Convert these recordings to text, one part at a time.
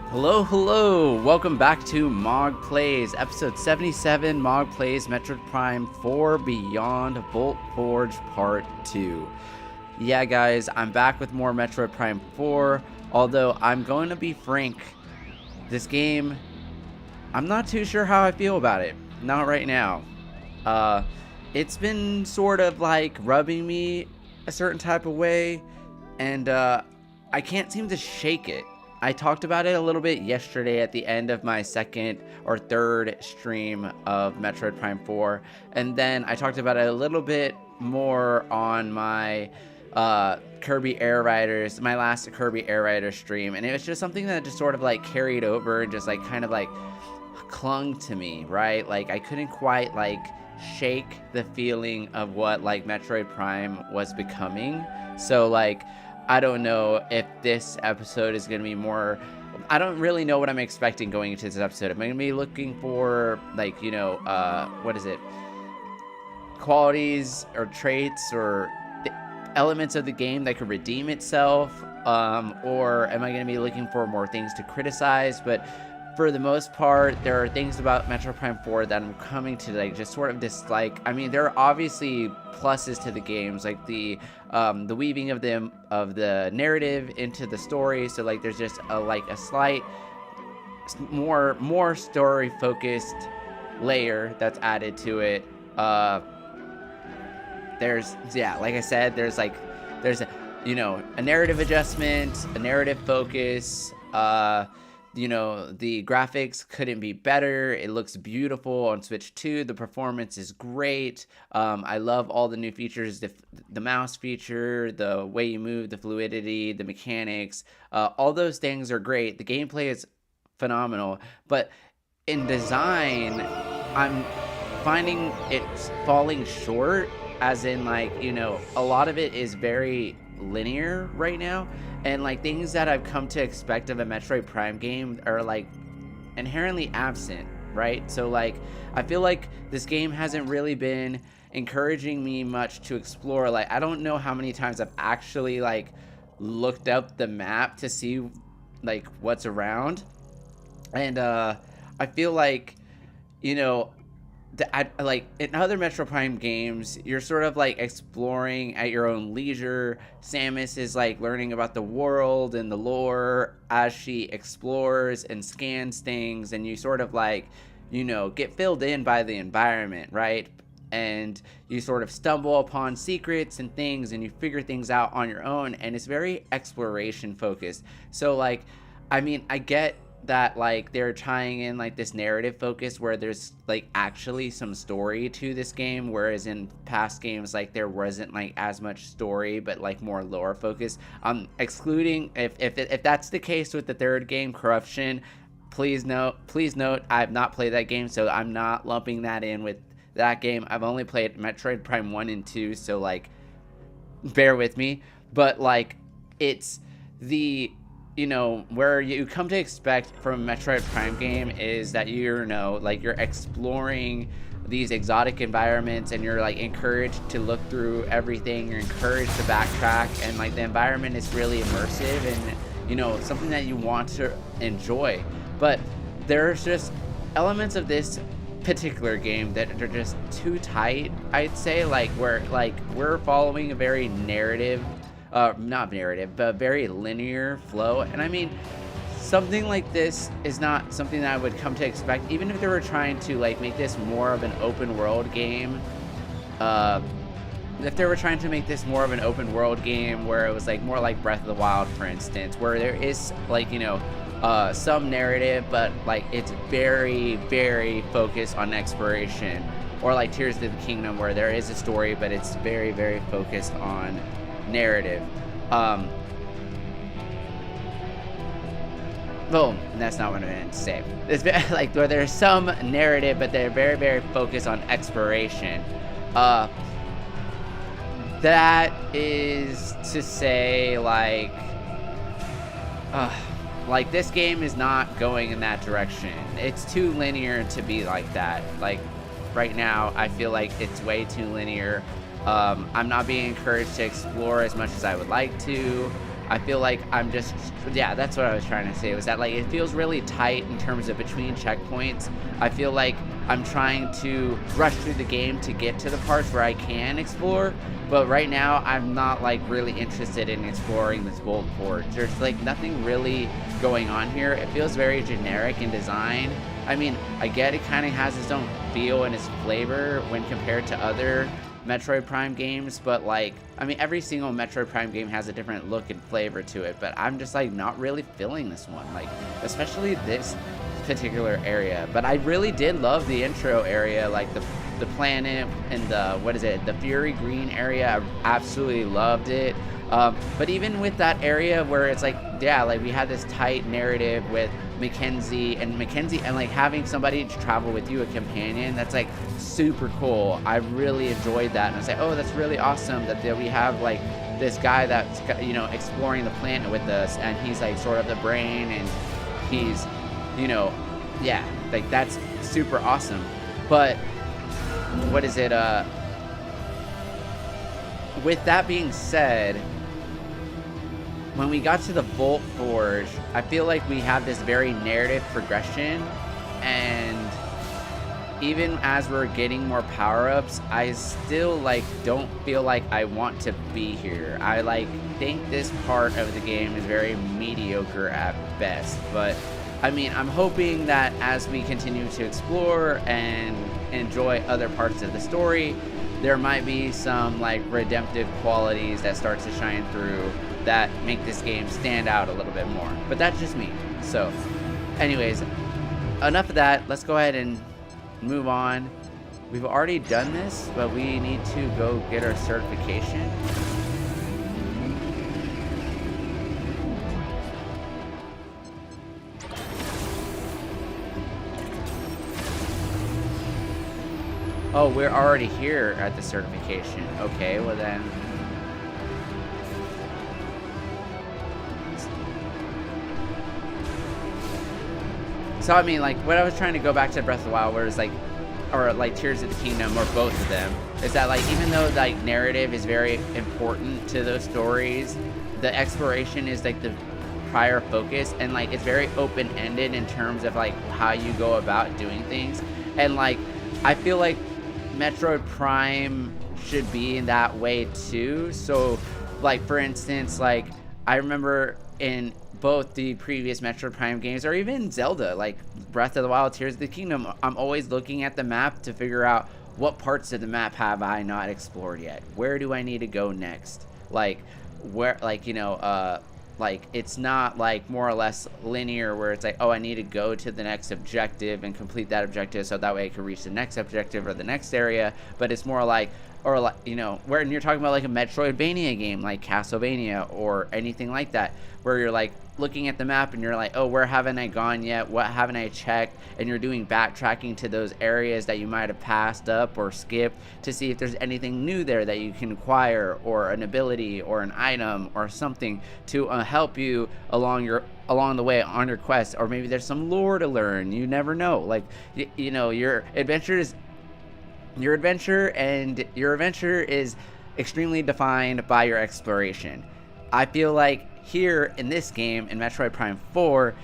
Hello, welcome back to Mog Plays, episode 77, Mog Plays Metroid Prime 4 Beyond Bolt Forge Part 2. Yeah, guys, I'm back with more Metroid Prime 4, although I'm going to be frank, this game, I'm not too sure how I feel about it, not right now. It's been sort of like rubbing me a certain type of way, and I can't seem to shake it. I talked about it a little bit yesterday at the end of my second or third stream of Metroid Prime 4, and then I talked about it a little bit more on my Kirby Air Riders, my last Kirby Air Rider stream, and it was just something that just sort of like carried over and just like kind of like clung to me, right? Like I couldn't quite like shake the feeling of what like Metroid Prime was becoming. So like I don't know if this episode is going to be more, I don't really know what I'm expecting going into this episode. I'm going to be looking for like, you know, what is it? Qualities or traits or elements of the game that could redeem itself, or am I going to be looking for more things to criticize? But for the most part, there are things about Metroid Prime 4 that I'm coming to like just sort of dislike. I mean, there are obviously pluses to the games, like the weaving of the narrative into the story. So like there's just a slight more story focused layer that's added to it. There's like I said, there's a, you know, a narrative adjustment, a narrative focus. You know, the graphics couldn't be better. It looks beautiful on Switch 2. The performance is great. I love all the new features, the mouse feature, the way you move, the fluidity, the mechanics. All those things are great. The gameplay is phenomenal. But in design, I'm finding it's falling short, as in like, you know, a lot of it is very linear right now, and like things that I've come to expect of a Metroid Prime game are like inherently absent, right? So like I feel like this game hasn't really been encouraging me much to explore. Like I don't know how many times I've actually like looked up the map to see like what's around, and I feel like, you know, like in other Metroid Prime games, you're sort of like exploring at your own leisure. Samus is like learning about the world and the lore as she explores and scans things, and you sort of like, you know, get filled in by the environment, right? And you sort of stumble upon secrets and things, and you figure things out on your own, and it's very exploration focused. So like, I mean, I get that like they're tying in like this narrative focus where there's like actually some story to this game, whereas in past games like there wasn't like as much story but like more lore focus. Excluding if that's the case with the third game, Corruption, please note I have not played that game, so I'm not lumping that in with that game. I've only played Metroid Prime 1 and 2, so like bear with me. But like it's the, you know, where you come to expect from a Metroid Prime game is that you're exploring these exotic environments, and you're like encouraged to look through everything. You're encouraged to backtrack, and like the environment is really immersive and, you know, something that you want to enjoy. But there's just elements of this particular game that are just too tight, I'd say. Like we're following a very narrative, not narrative, but very linear flow. And I mean, something like this is not something that I would come to expect, even if they were trying to like make this more of an open world game. If they were trying to make this more of an open world game where it was like more like Breath of the Wild, for instance, where there is like, you know, some narrative, but like it's very, very focused on exploration, or like Tears of the Kingdom, where there is a story, but it's very, very focused on narrative. Well, that's not what I meant to say. It's like where there's some narrative, but they're very, very focused on exploration. That is to say, like this game is not going in that direction. It's too linear to be like that. Like right now, I feel like it's way too linear. I'm not being encouraged to explore as much as I would like to. I feel like I'm just, yeah, that's what I was trying to say, was that like it feels really tight in terms of between checkpoints. I feel like I'm trying to rush through the game to get to the parts where I can explore, but right now I'm not like really interested in exploring this Volt Forge. There's like nothing really going on here. It feels very generic in design. I mean, I get it kind of has its own feel and its flavor when compared to other Metroid Prime games, but like, I mean, every single Metroid Prime game has a different look and flavor to it, but I'm just like not really feeling this one, like especially this particular area. But I really did love the intro area, like the planet and the, what is it, the Fury Green area. I absolutely loved it. But even with that area where it's like, yeah, like we had this tight narrative with Mackenzie and like having somebody to travel with you, a companion, that's like super cool. I really enjoyed that, and I was like, oh, that's really awesome that we have like this guy that's, you know, exploring the planet with us, and he's like sort of the brain, and he's, you know, yeah, like that's super awesome. But what is it, with that being said, when we got to the Volt Forge, I feel like we have this very narrative progression, and even as we're getting more power-ups, I still like don't feel like I want to be here. I like think this part of the game is very mediocre at best, but I mean, I'm hoping that as we continue to explore and enjoy other parts of the story, there might be some like redemptive qualities that start to shine through that make this game stand out a little bit more. But that's just me. So anyways, enough of that. Let's go ahead and move on. We've already done this, but we need to go get our certification. Oh, we're already here at the certification. Okay, well then. So I mean, like, what I was trying to go back to Breath of the Wild, where it's like, or like Tears of the Kingdom, or both of them, is that like even though like narrative is very important to those stories, the exploration is like the prior focus, and like it's very open-ended in terms of like how you go about doing things. And like I feel like Metroid Prime should be in that way too. So like for instance, like I remember in both the previous Metroid Prime games, or even Zelda, like Breath of the Wild, Tears of the Kingdom, I'm always looking at the map to figure out what parts of the map have I not explored yet. Where do I need to go next? Like where, like, you know, like it's not like more or less linear where it's like, oh, I need to go to the next objective and complete that objective so that way I can reach the next objective or the next area. But it's more like, or like, you know, where you're talking about like a Metroidvania game like Castlevania or anything like that, where you're like looking at the map and you're like, oh, where haven't I gone yet? What haven't I checked? And you're doing backtracking to those areas that you might have passed up or skipped to see if there's anything new there that you can acquire, or an ability or an item or something to help you along the way on your quest. Or maybe there's some lore to learn. You never know. Like, you know, your adventure is extremely defined by your exploration. I feel like here in this game, in Metroid Prime 4,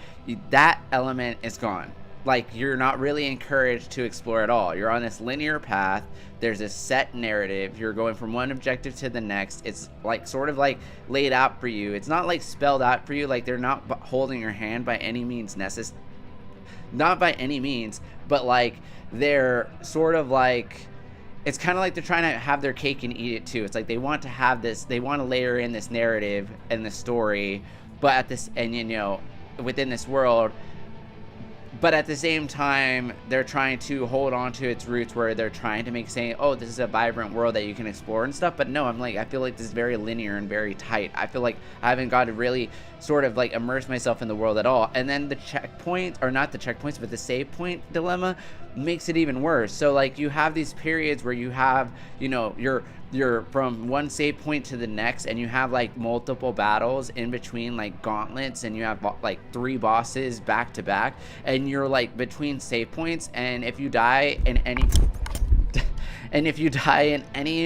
that element is gone. Like, you're not really encouraged to explore at all. You're on this linear path. There's a set narrative. You're going from one objective to the next. It's like sort of like laid out for you. It's not like spelled out for you. Like, they're not holding your hand by any means not by any means, but like they're sort of like, it's kind of like they're trying to have their cake and eat it too. It's like they want to have this, they want to layer in this narrative and the story, but at this, and you know, within this world, but at the same time, they're trying to hold on to its roots, where they're trying to make saying, oh, this is a vibrant world that you can explore and stuff. But no, I'm like, I feel like this is very linear and very tight. I feel like I haven't got to really sort of like immerse myself in the world at all. And then the checkpoints, or not the checkpoints, but the save point dilemma makes it even worse. So like you have these periods where you have, you know, you're from one save point to the next, and you have like multiple battles in between, like gauntlets, and you have like 3 bosses back to back, and you're like between save points, and if you die in any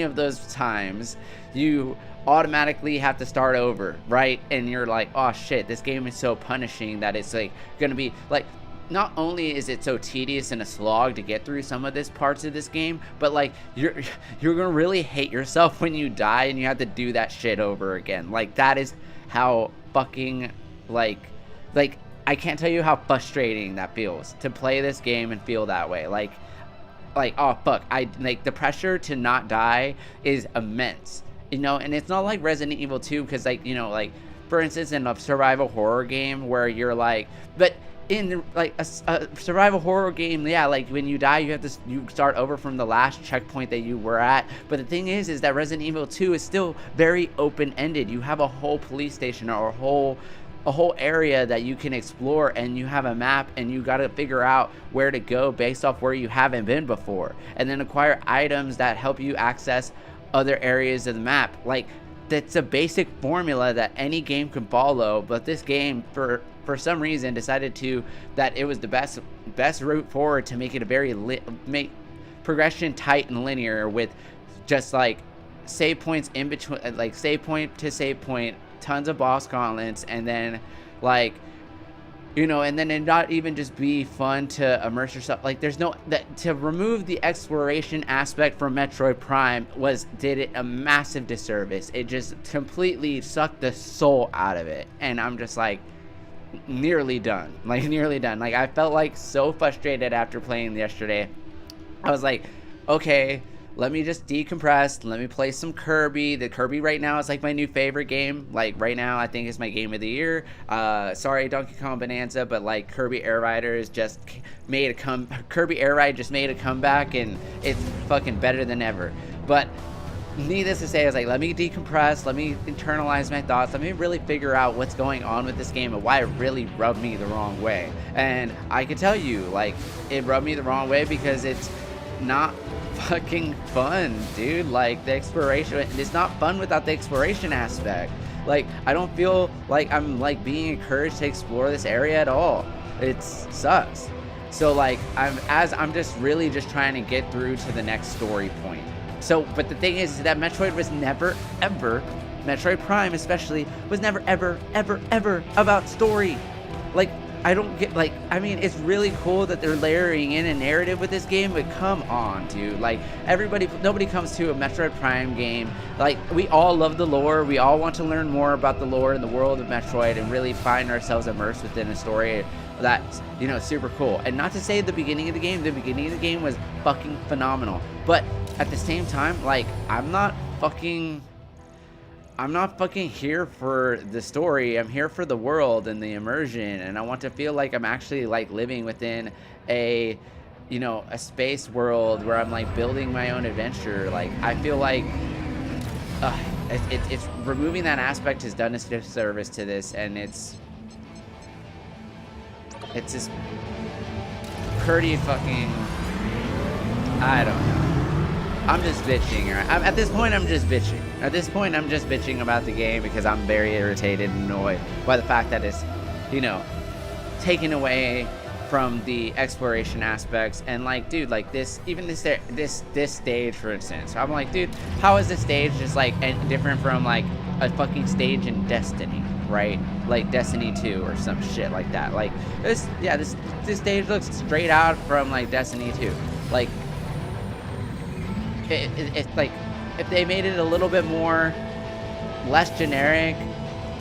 of those times, you automatically have to start over, right? And you're like, oh shit, this game is so punishing that it's like gonna be like, not only is it so tedious and a slog to get through some of this parts of this game, but like you're gonna really hate yourself when you die and you have to do that shit over again. Like that is how fucking like I can't tell you how frustrating that feels to play this game and feel that way. Like oh fuck, I like the pressure to not die is immense, you know. And it's not like Resident Evil 2, because like, you know, like for instance in a survival horror game where you're like, but in like a survival horror game, yeah, like when you die you start over from the last checkpoint that you were at. But the thing is that Resident Evil 2 is still very open-ended. You have a whole police station or a whole area that you can explore, and you have a map, and you got to figure out where to go based off where you haven't been before, and then acquire items that help you access other areas of the map. Like that's a basic formula that any game can follow, but this game for some reason decided that it was the best route forward to make it a very make progression tight and linear, with just like save points in between, like save point to save point, tons of boss gauntlets, and then like, you know, and then it not even just be fun to immerse yourself. Like there's no to remove the exploration aspect from Metroid Prime did it a massive disservice. It just completely sucked the soul out of it, and I'm just like nearly done. Like I felt like so frustrated after playing yesterday. I was like, okay, let me just decompress. Let me play some Kirby. The Kirby right now is like my new favorite game. Like right now, I think it's my game of the year. Sorry, Donkey Kong Bonanza, but like Kirby Air Riders just made Kirby Air Ride just made a comeback, and it's fucking better than ever. But needless to say, I was like, let me decompress, let me internalize my thoughts, let me really figure out what's going on with this game and why it really rubbed me the wrong way. And I can tell you, like, it rubbed me the wrong way because it's not fucking fun, dude. Like, the exploration, it's not fun without the exploration aspect. Like, I don't feel like I'm like being encouraged to explore this area at all. It sucks. So like, I'm just really just trying to get through to the next story point. So, but the thing is that Metroid was never, ever, Metroid Prime especially, was never, ever, ever, ever about story. Like, I don't get, like, I mean, it's really cool that they're layering in a narrative with this game, but come on, dude. Like, nobody comes to a Metroid Prime game. Like, we all love the lore. We all want to learn more about the lore and the world of Metroid and really find ourselves immersed within a story that's, you know, super cool. And not to say the beginning of the game was fucking phenomenal. But at the same time, like, I'm not fucking here for the story. I'm here for the world and the immersion, and I want to feel like I'm actually like living within a, you know, a space world where I'm like building my own adventure. Like, I feel like it's removing that aspect has done a disservice to this, and it's just pretty fucking, I don't know. I'm just bitching. At this point, I'm just bitching. At this point, I'm just bitching about the game because I'm very irritated and annoyed by the fact that it's, you know, taken away from the exploration aspects. And like, dude, like this stage, for instance, I'm like, dude, how is this stage just like different from like a fucking stage in Destiny, right? Like Destiny 2 or some shit like that. Like this stage looks straight out from like Destiny 2. Like, it's like if they made it a little bit more less generic.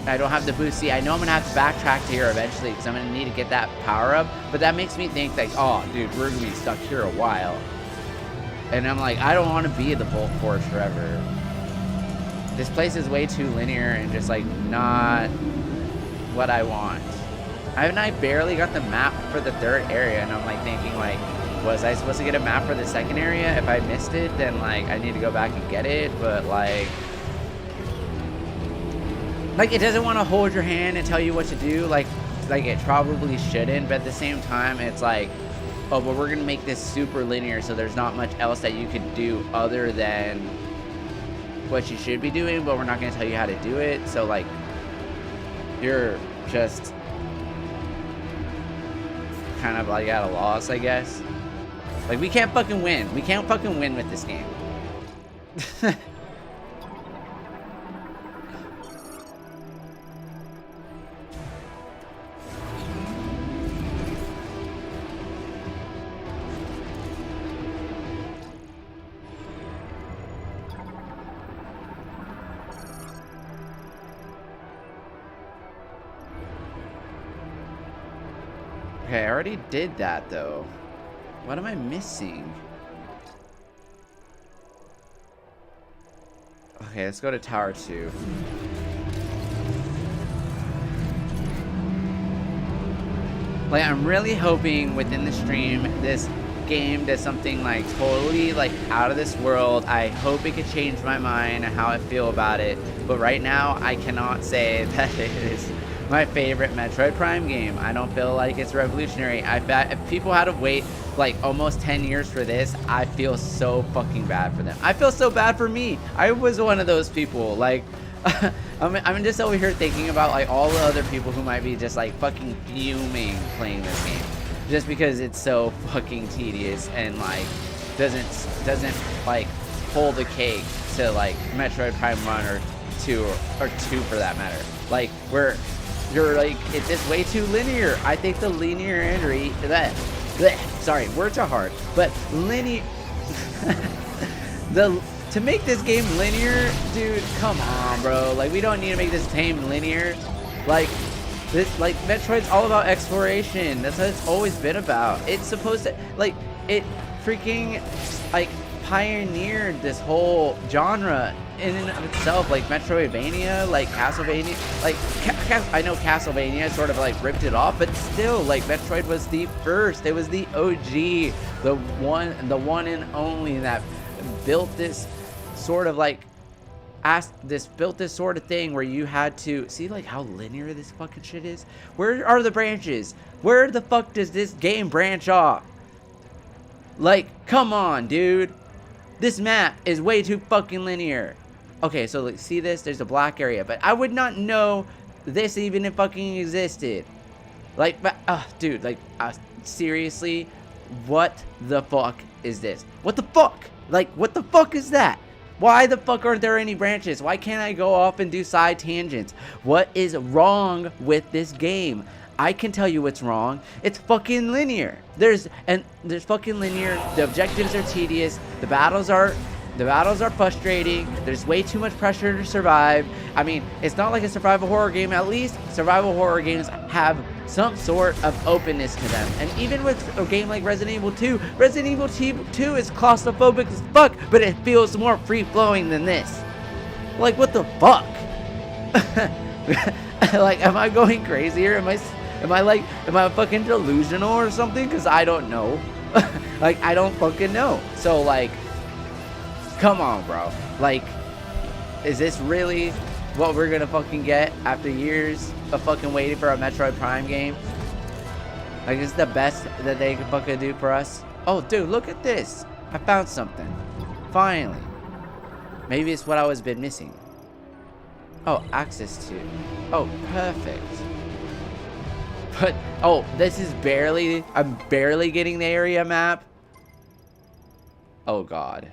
I don't have the boost. See, I know I'm gonna have to backtrack to here eventually because I'm gonna need to get that power up, but that makes me think like, oh dude, we're gonna be stuck here a while, and I'm like, I don't want to be the Bolt Force forever. This place is way too linear and just like not what I want. I barely got the map for the third area, and I'm like thinking like, was I supposed to get a map for the second area? If I missed it, then like I need to go back and get it. But like it doesn't want to hold your hand and tell you what to do. Like it probably shouldn't. But at the same time, it's like, oh, but we're gonna make this super linear, so there's not much else that you can do other than what you should be doing. But we're not gonna tell you how to do it. So like, you're just kind of like at a loss, I guess. Like, we can't fucking win. We can't fucking win with this game. Okay, I already did that though. What am I missing? Okay, let's go to Tower 2. Like, I'm really hoping within the stream this game does something like totally like out of this world. I hope it could change my mind and how I feel about it. But right now, I cannot say that it is my favorite Metroid Prime game. I don't feel like it's revolutionary. I bet if people had to wait like almost 10 years for this, I feel so fucking bad for them. I feel so bad for me. I was one of those people. Like, I'm just over here thinking about like all the other people who might be just like fucking fuming playing this game, just because it's so fucking tedious and like doesn't like hold a cake to like Metroid Prime 1 or 2 or 2 for that matter. Like you're like, it's just way too linear. I think the linearity sorry, words are hard, but linear to make this game linear, dude, come on, bro. Like, we don't need to make this game linear. Like, this, like, Metroid's all about exploration. That's what it's always been about. It's supposed to, like, it freaking, like, pioneered this whole genre in and of itself. Like, Metroidvania, like, Castlevania, like, I know Castlevania sort of, like, ripped it off, but still, like, Metroid was the first. It was the OG, the one and only that built this sort of like built this sort of thing where you had to see like how linear this fucking shit is. Where are the branches? Where the fuck does this game branch off? Like, come on, dude. This map is way too fucking linear. Okay, so like, see this? There's a black area, but I would not know this even if fucking existed. Like, but dude, like, seriously, what the fuck is this? What the fuck? Like, what the fuck is that? Why the fuck aren't there any branches? Why can't I go off and do side tangents? What is wrong with this game? I can tell you what's wrong. It's fucking linear. There's fucking linear. The objectives are tedious. The battles are frustrating. There's way too much pressure to survive. I mean, it's not like a survival horror game. At least survival horror games have some sort of openness to them. And even with a game like Resident Evil 2, Resident Evil 2 is claustrophobic as fuck, but it feels more free-flowing than this. Like, what the fuck? Like, am I going crazy here? Am I fucking delusional or something? Because I don't know. Like, I don't fucking know. So, like, come on, bro. Like, is this really what we're gonna fucking get after years of fucking waiting for a Metroid Prime game? Like, is the best that they could fucking do for us? Oh, dude, look at this. I found something. Finally. Maybe it's what I was been missing. Oh, access to. Oh, perfect. But, oh, this is barely, I'm barely getting the area map. Oh, God.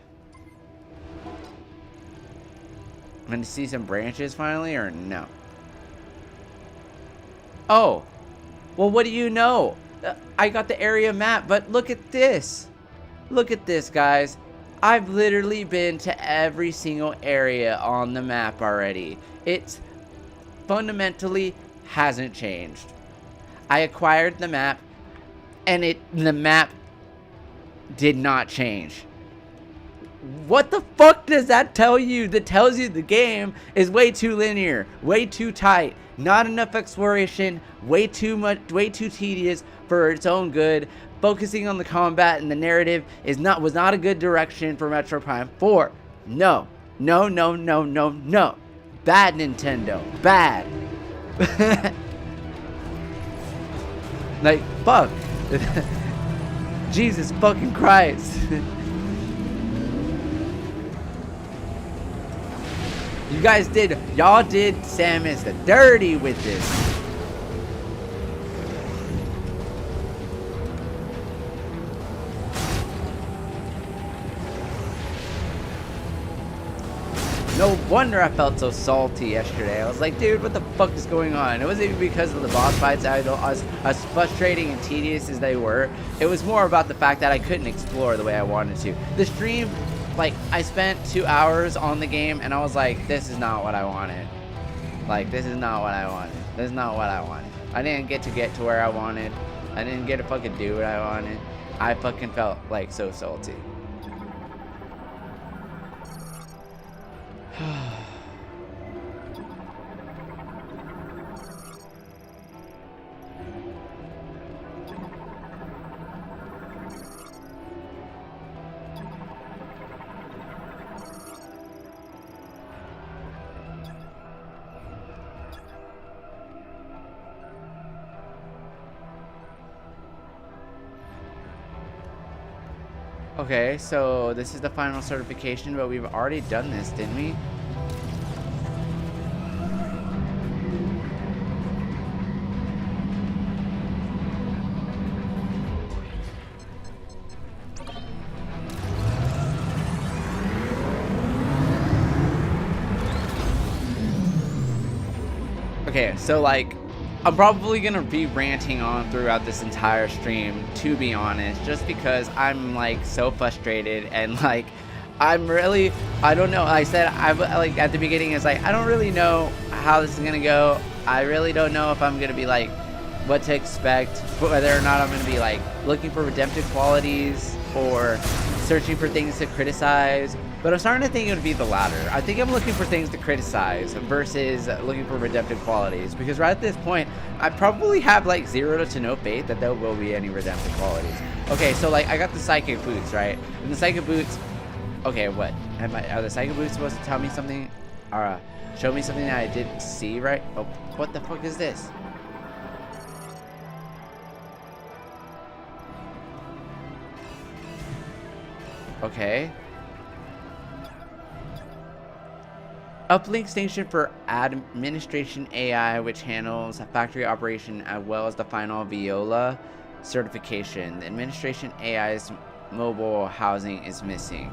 I'm gonna see some branches finally, or no? Oh, well, what do you know? I got the area map, but look at this. Look at this, guys. I've literally been to every single area on the map already. It's fundamentally hasn't changed. I acquired the map, and the map did not change. What the fuck does that tell you? That tells you the game is way too linear, way too tight, not enough exploration, way too tedious for its own good. Focusing on the combat and the narrative was not a good direction for Metroid Prime 4. No. No, no, no, no, no. Bad, Nintendo. Bad. Like, fuck. Jesus fucking Christ. Y'all did Samus the dirty with this. No wonder I felt so salty yesterday. I was like, dude, what the fuck is going on? It wasn't even because of the boss fights, as frustrating and tedious as they were. It was more about the fact that I couldn't explore the way I wanted to. The stream, like, I spent 2 hours on the game, and I was like, this is not what I wanted. Like, this is not what I wanted. This is not what I wanted. I didn't get to where I wanted. I didn't get to fucking do what I wanted. I fucking felt like so salty. Okay, so this is the final certification, but we've already done this, didn't we? Okay, so like, I'm probably gonna be ranting on throughout this entire stream, to be honest, just because I'm like so frustrated and like, I don't know. Like I said, like at the beginning, it's like, I don't really know how this is gonna go. I really don't know if I'm gonna be like, what to expect, whether or not I'm gonna be like looking for redemptive qualities or searching for things to criticize. But I'm starting to think it would be the latter. I think I'm looking for things to criticize versus looking for redemptive qualities. Because right at this point, I probably have like 0 to no faith that there will be any redemptive qualities. Okay, so like I got the psychic boots, right? And the psychic boots, okay, what? Are the psychic boots supposed to tell me something? Or show me something that I didn't see, right? Oh, what the fuck is this? Okay. Uplink station for administration AI, which handles factory operation as well as the final Viola certification. The administration AI's mobile housing is missing.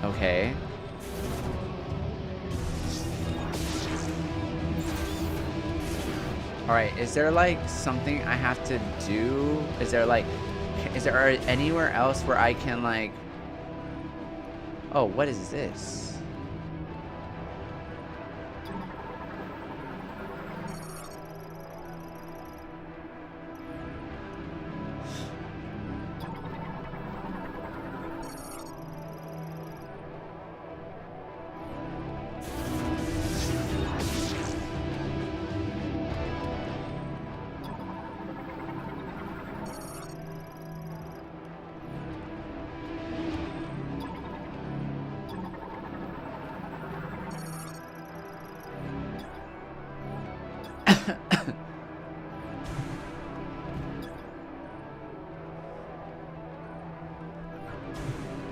Okay. Alright, is there like something I have to do? Is there anywhere else where I can like... Oh, what is this?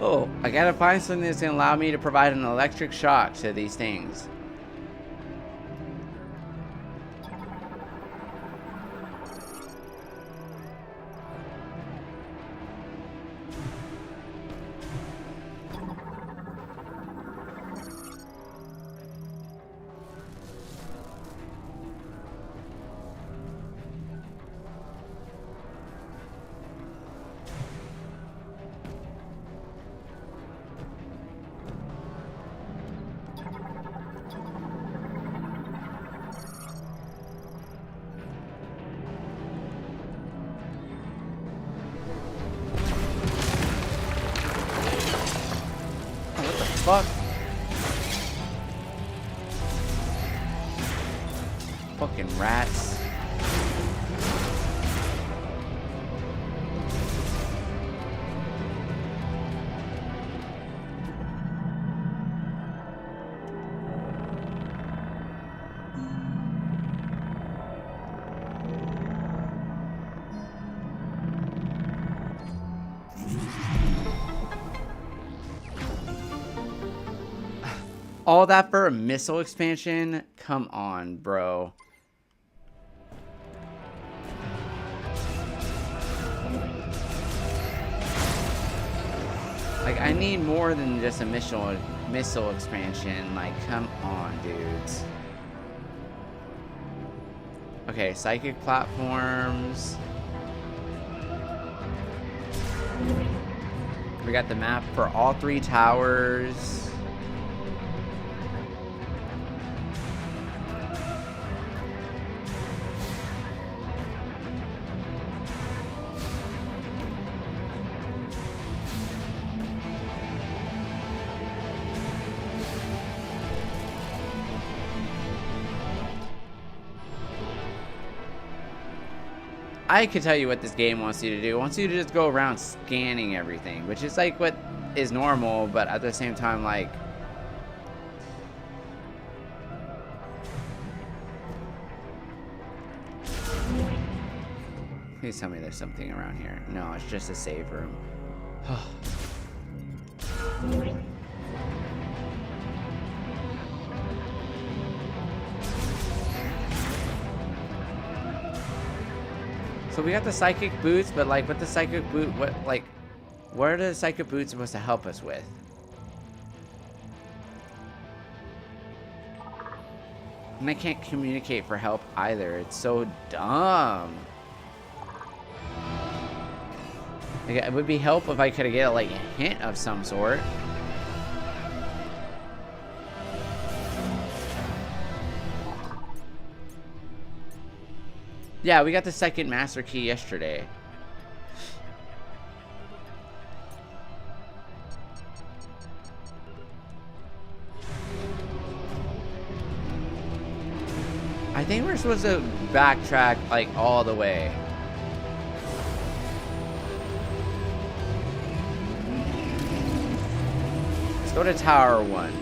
Oh, I gotta find something that's gonna allow me to provide an electric shock to these things. Fuck. Fucking rats. All that for a missile expansion? Come on, bro. Like, I need more than just a missile expansion. Like, come on, dudes. Okay, psychic platforms. We got the map for all 3 towers. I could tell you what this game wants you to do. It wants you to just go around scanning everything, which is like what is normal, but at the same time, like, please tell me there's something around here. No, it's just a save room. So we got the psychic boots, but like with the psychic boot, what are the psychic boots supposed to help us with? And I can't communicate for help either. It's so dumb. Like, it would be help if I could get like a hint of some sort. Yeah, we got the second master key yesterday. I think we're supposed to backtrack like all the way. Let's go to Tower 1.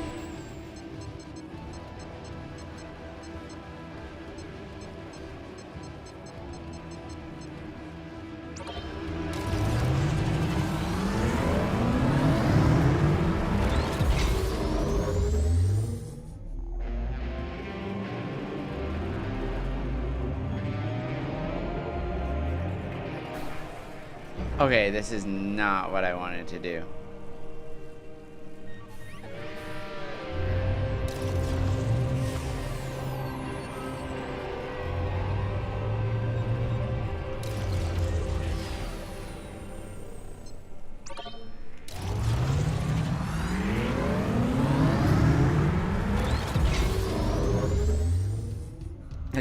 Okay, this is not what I wanted to do.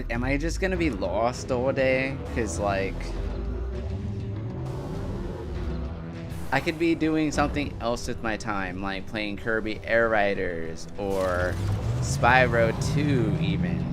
Am I just gonna be lost all day? Because, like, I could be doing something else with my time, like playing Kirby Air Riders or Spyro 2 even.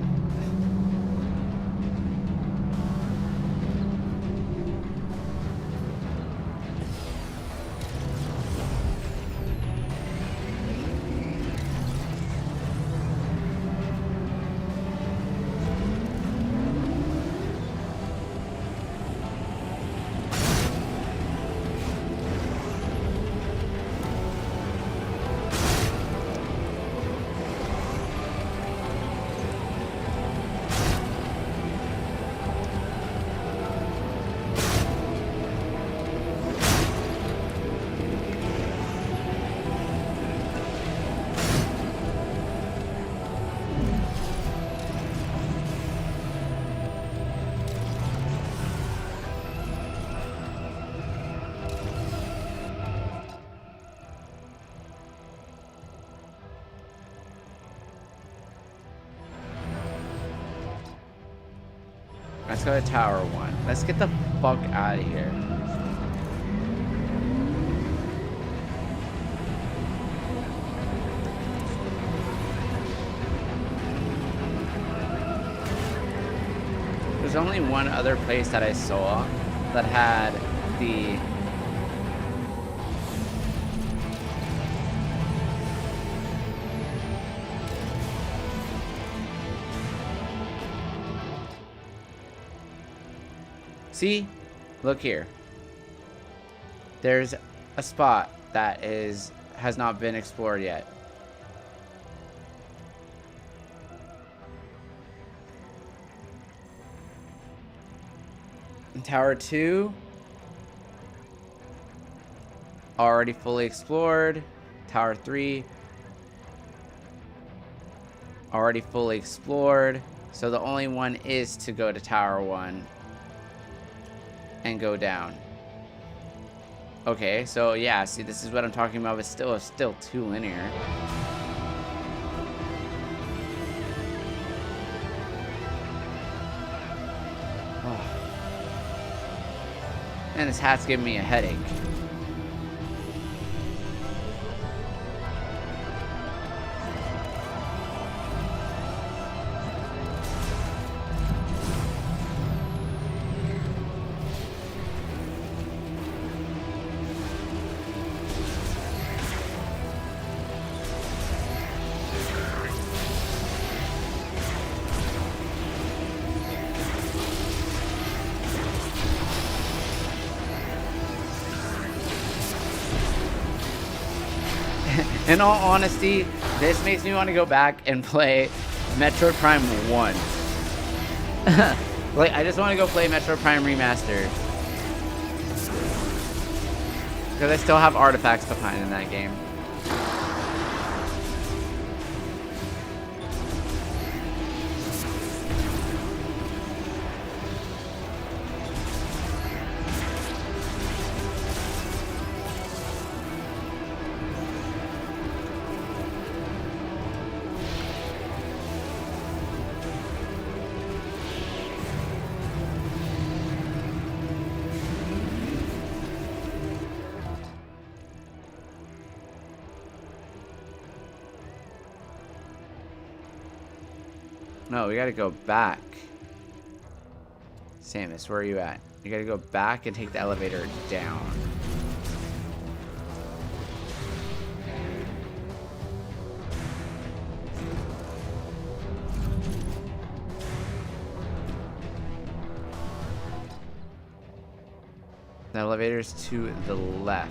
Let's go to Tower 1. Let's get the fuck out of here. There's only one other place that I saw that had the... See? Look here. There's a spot that has not been explored yet. And Tower 2 already fully explored. Tower 3 already fully explored. So the only one is to go to Tower 1 and go down. Okay, so yeah, see, this is what I'm talking about. It's still too linear. Oh. And this hat's giving me a headache. In all honesty, this makes me want to go back and play Metroid Prime 1. Like, I just want to go play Metroid Prime Remastered. Because I still have artifacts to find in that game. No, we gotta go back. Samus, where are you at? You gotta go back and take the elevator down. The elevator's to the left.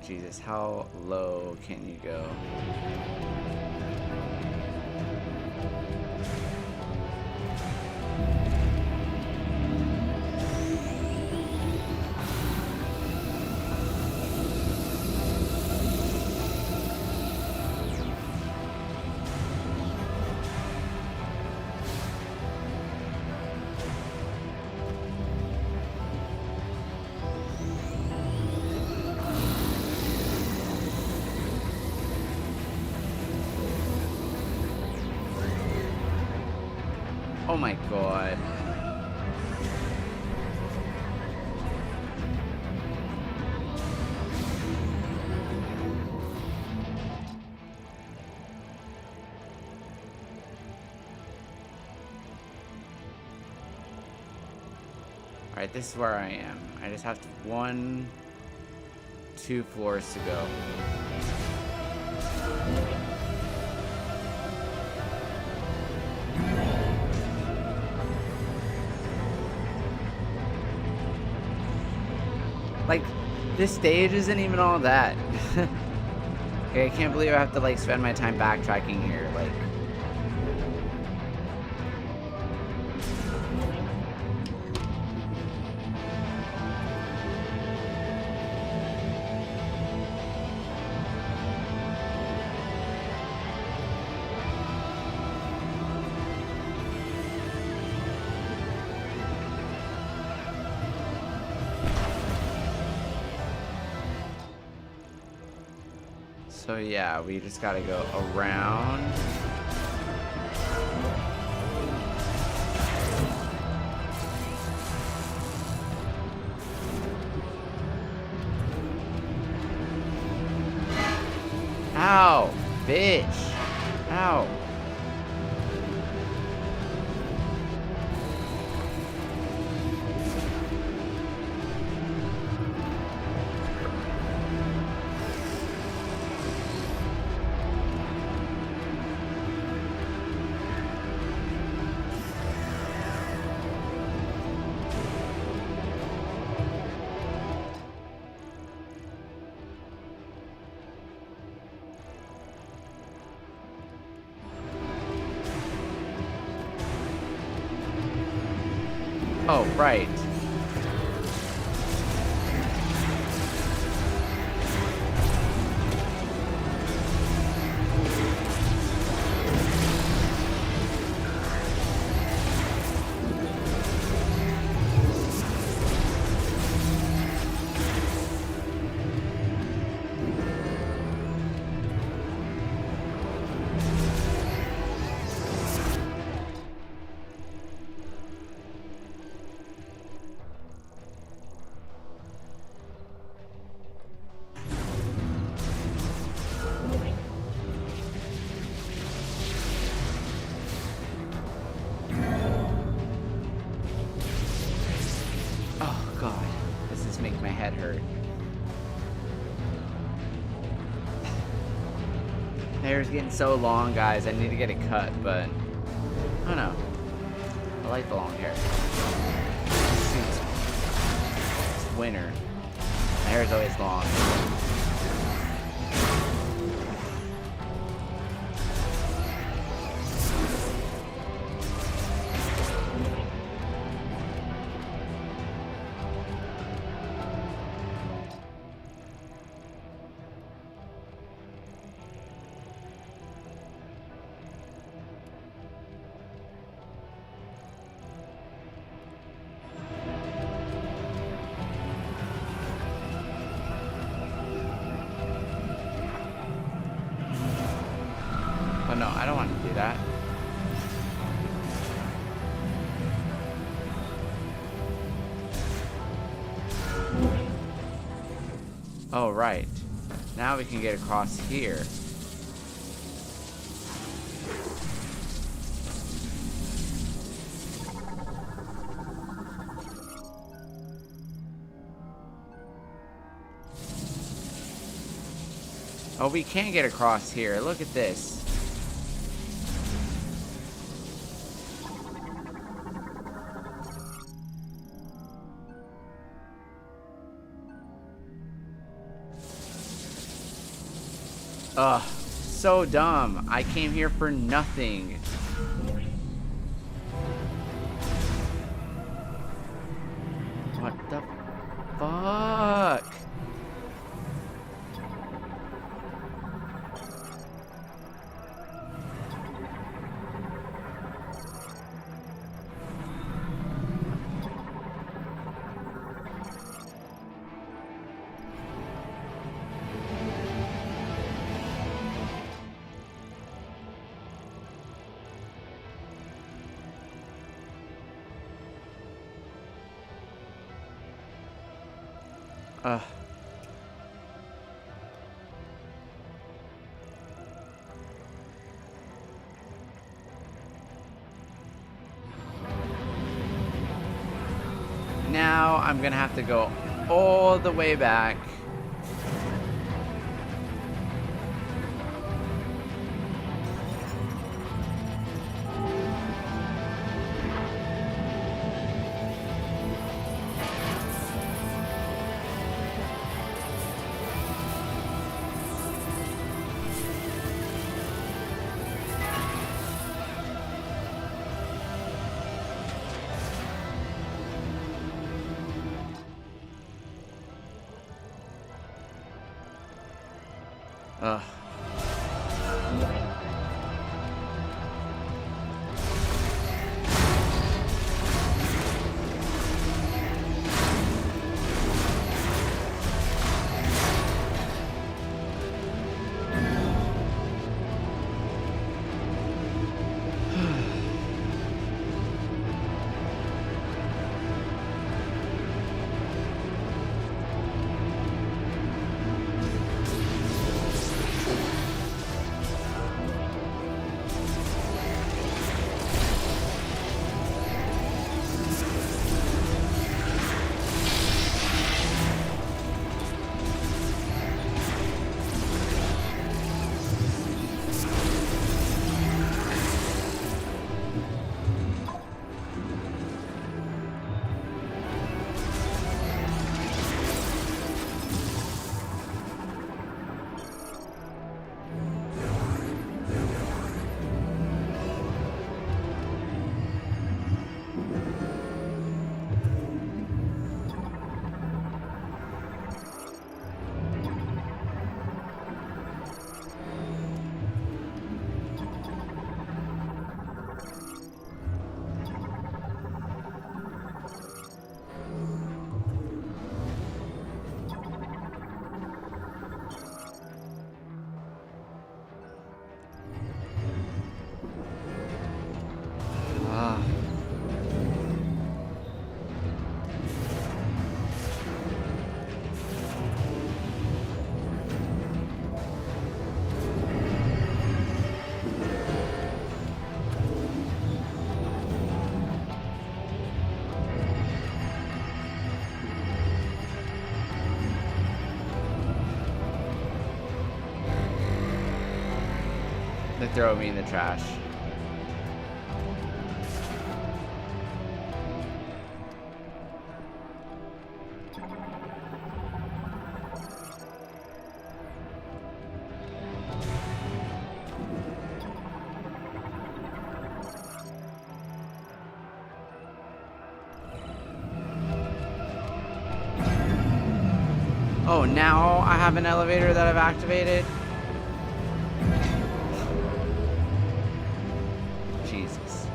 Jesus, how low can you go? Oh my god. Alright, this is where I am. I just have 2 floors to go. Like, this stage isn't even all that. Okay, I can't believe I have to, like, spend my time backtracking here, like. So yeah, we just gotta go around. Ow, bitch. Ow. Oh, right. head hurt. My hair's getting so long, guys. I need to get it cut, but I don't know. I like the long hair. It's winter. My hair's always long. Oh no, I don't want to do that. Oh, right. Now we can get across here. Oh, we can get across here. Look at this. Ugh, so dumb. I came here for nothing. What the fuck? Ugh. Now I'm gonna have to go all the way back. Ugh. They throw me in the trash. Oh, now I have an elevator that I've activated? Jesus.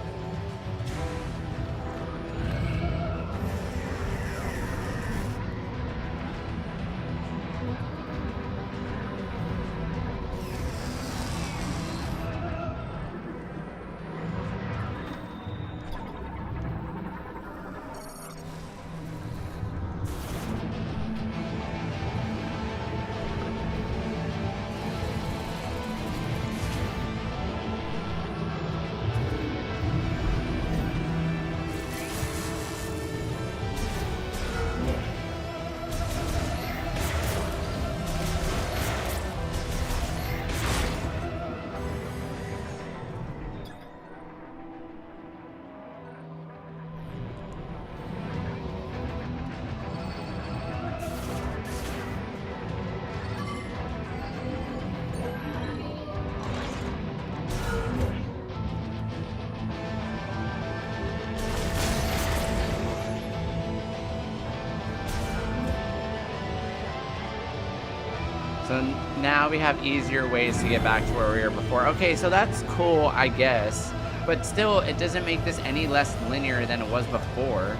So now we have easier ways to get back to where we were before. Okay, so that's cool, I guess. But still, it doesn't make this any less linear than it was before.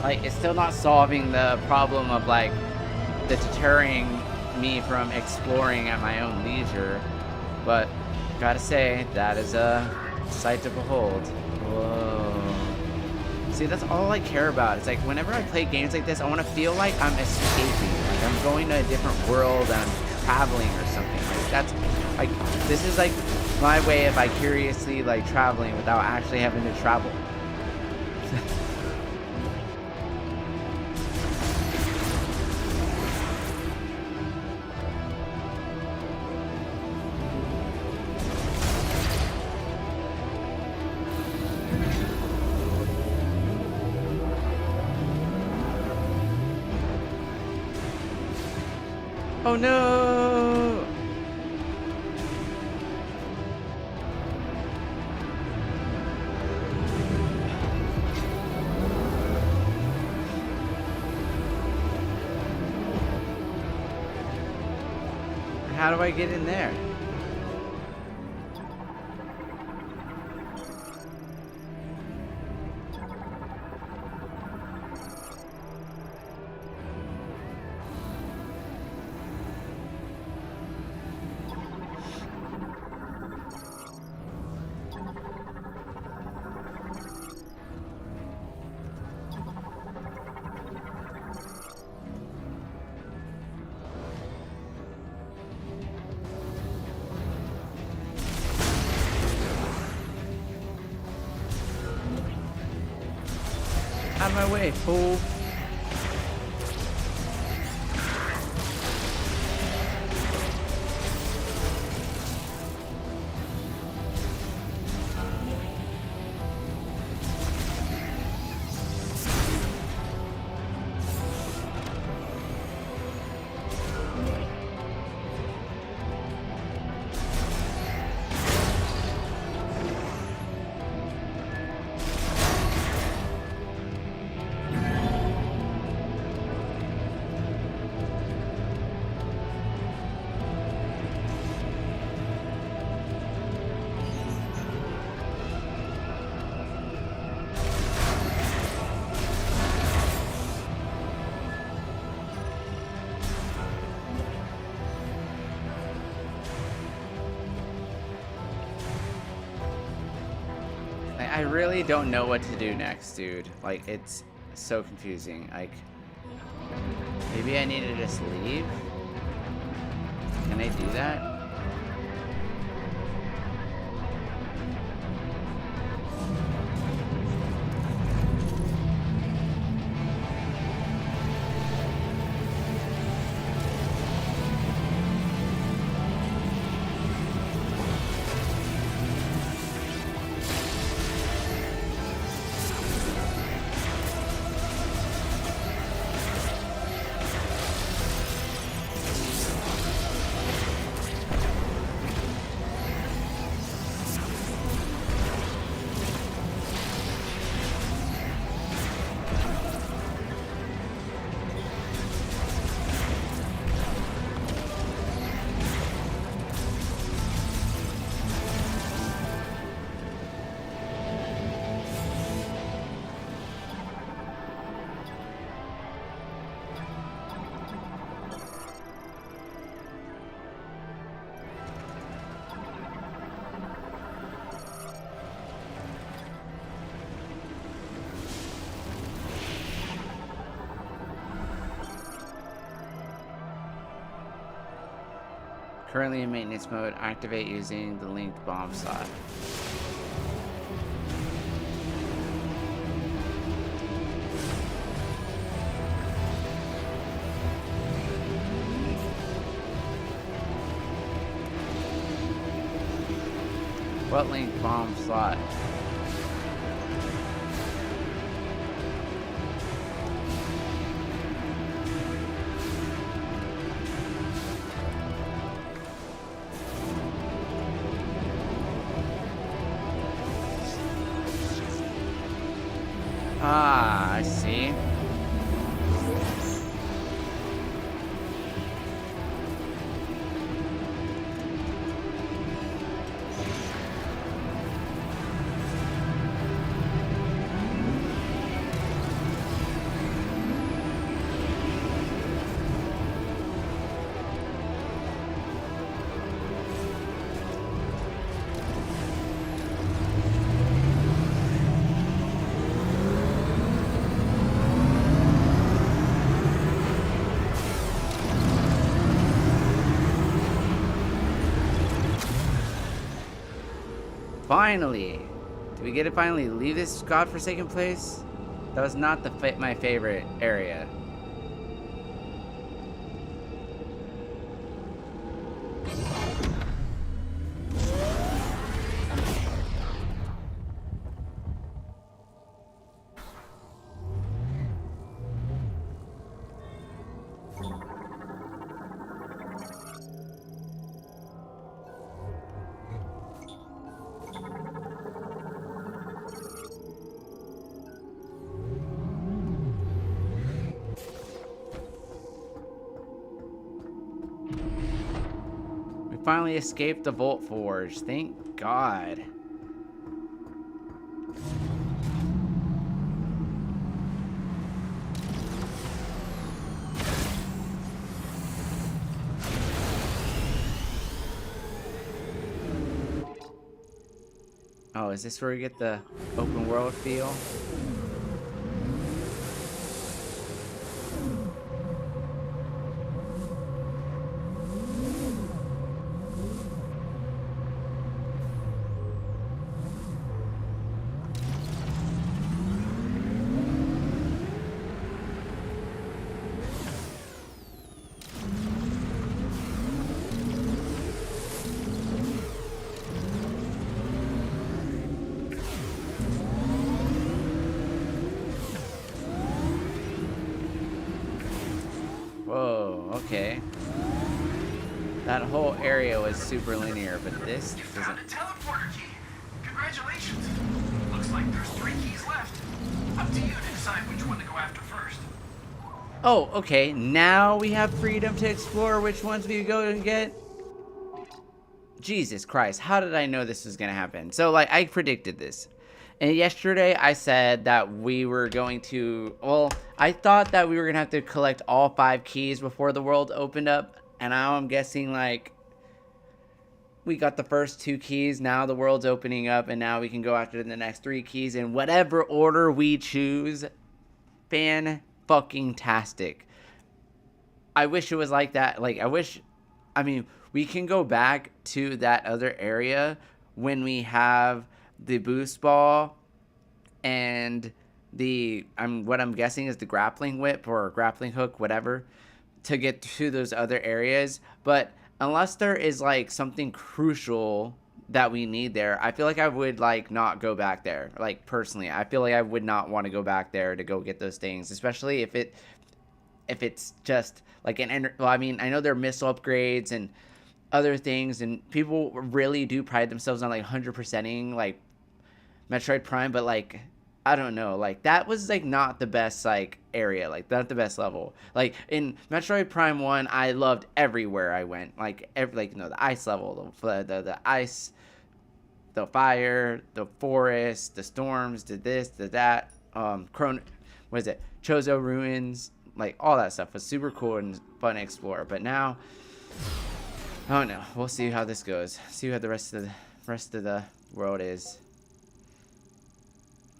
Like, it's still not solving the problem of, like, the deterring me from exploring at my own leisure. But, gotta say, that is a sight to behold. Whoa. See, that's all I care about. It's like, whenever I play games like this, I want to feel like I'm escaping. Like, I'm going to a different world, and I'm traveling or something. Like, that's, like, this is, like, my way of vicariously, like, traveling without actually having to travel. Oh no! How do I get in there? Out of my way, fool. I really don't know what to do next, dude. Like, it's so confusing. Like, maybe I need to just leave? Can I do that? Currently in maintenance mode. Activate using the linked bomb slot. What linked bomb slot? Ah, I see. Finally! Did we get to finally leave this godforsaken place? That was not my favorite area. We finally escaped the Volt Forge. Thank God. Oh, is this where we get the open world feel? Whoa, okay. That whole area was super linear, but this You doesn't. found a teleporter key. Congratulations. Looks like there's 3 keys left. Up to you to decide which one to go after first. Oh, okay. Now we have freedom to explore which ones we go and get. Jesus Christ, how did I know this was gonna happen? So, like, I predicted this. And yesterday I said that we were going to, well, I thought that we were gonna have to collect all 5 keys before the world opened up. And now I'm guessing, like, we got the first 2 keys, now the world's opening up, and now we can go after the next 3 keys in whatever order we choose. Fan-fucking-tastic. I wish it was like that. Like, I mean, we can go back to that other area when we have the boost ball and what I'm guessing is the grappling whip or grappling hook, whatever, to get to those other areas. But unless there is like something crucial that we need there, I feel like I would like not go back there. Like, personally, I feel like I would not want to go back there to go get those things, especially if it's just like well, I mean, I know there are missile upgrades and other things, and people really do pride themselves on like 100%ing like Metroid Prime, but like, I don't know, like that was like not the best like area, like not the best level. Like in Metroid Prime 1, I loved everywhere I went, like the ice level, the ice, the fire, the forest, the storms, the this, the that, what is it, Chozo ruins, like all that stuff was super cool and fun to explore. But now, oh no, we'll see how this goes. See how the rest of the world is.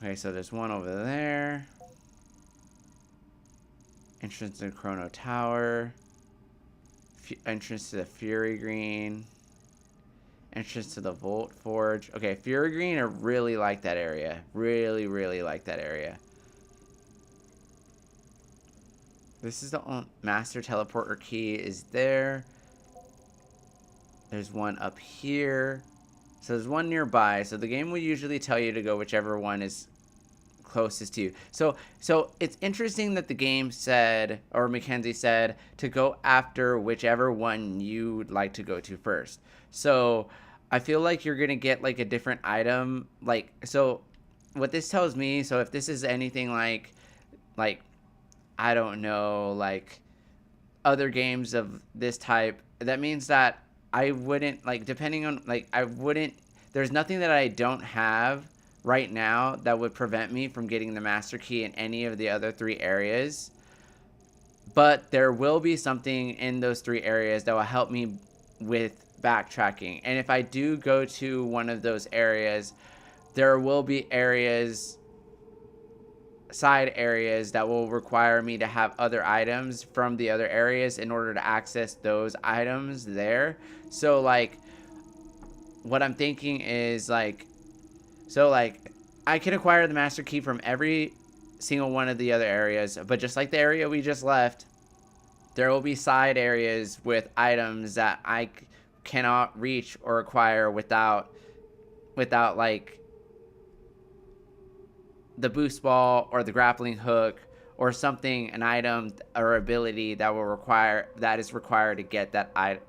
Okay, so there's one over there. Entrance to Chrono Tower. entrance to the Fury Green. Entrance to the Volt Forge. Okay, Fury Green, I really like that area. Really, really like that area. This is the Master Teleporter key is there. There's one up here. So there's one nearby. So the game will usually tell you to go whichever one is closest to you. So it's interesting that the game said, or Mackenzie said, to go after whichever one you'd like to go to first. So I feel like you're gonna get like a different item. Like, so what this tells me, so if this is anything like I don't know, like other games of this type, that means that I wouldn't, like, depending on, like, I wouldn't, there's nothing that I don't have right now that would prevent me from getting the master key in any of the other 3 areas. But there will be something in those 3 areas that will help me with backtracking. And if I do go to one of those areas, there will be areas, side areas, that will require me to have other items from the other areas in order to access those items there. So like what I'm thinking is like, so like I can acquire the master key from every single one of the other areas, but just like the area we just left, there will be side areas with items that I cannot reach or acquire without like the boost ball or the grappling hook or something, an item or ability that is required to get that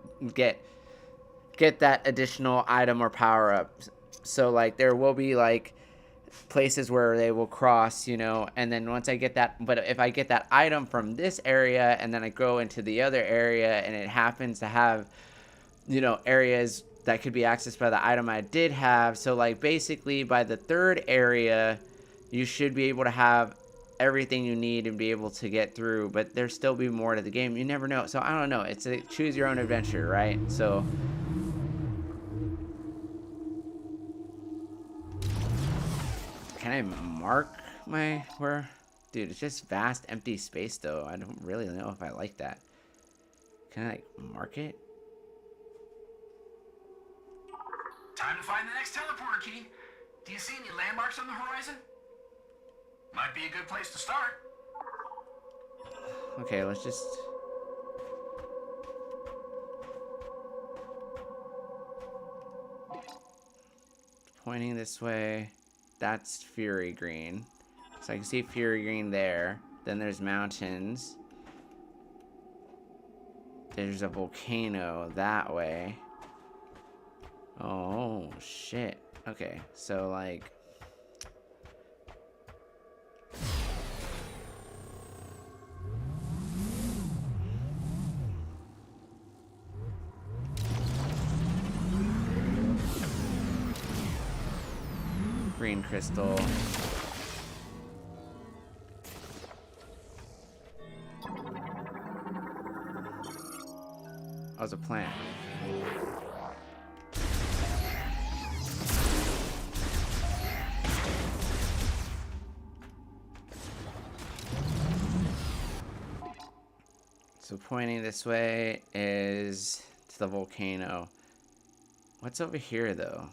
get that additional item or power up. So like there will be like places where they will cross, you know, and then once I get that, but if I get that item from this area and then I go into the other area and it happens to have, you know, areas that could be accessed by the item I did have. So like basically by the 3rd area, you should be able to have everything you need and be able to get through, but there'll still be more to the game. You never know. So I don't know. It's a choose your own adventure, right? So can I mark my where? Dude, it's just vast empty space though. I don't really know if I like that. Can I like mark it? Time to find the next teleporter key. Do you see any landmarks on the horizon? Might be a good place to start. Okay, let's just... Pointing this way. That's Fury Green. So I can see Fury Green there. Then there's mountains. There's a volcano that way. Oh, shit. Okay, so like... green crystal. Oh, it's a plant. So pointing this way is to the volcano. What's over here though?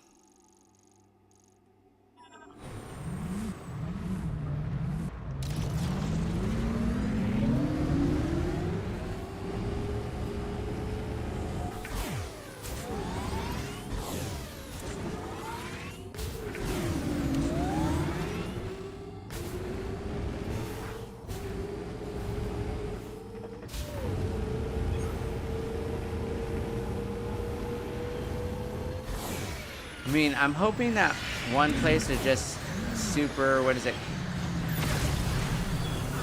I mean, I'm hoping that one place is just super, what is it?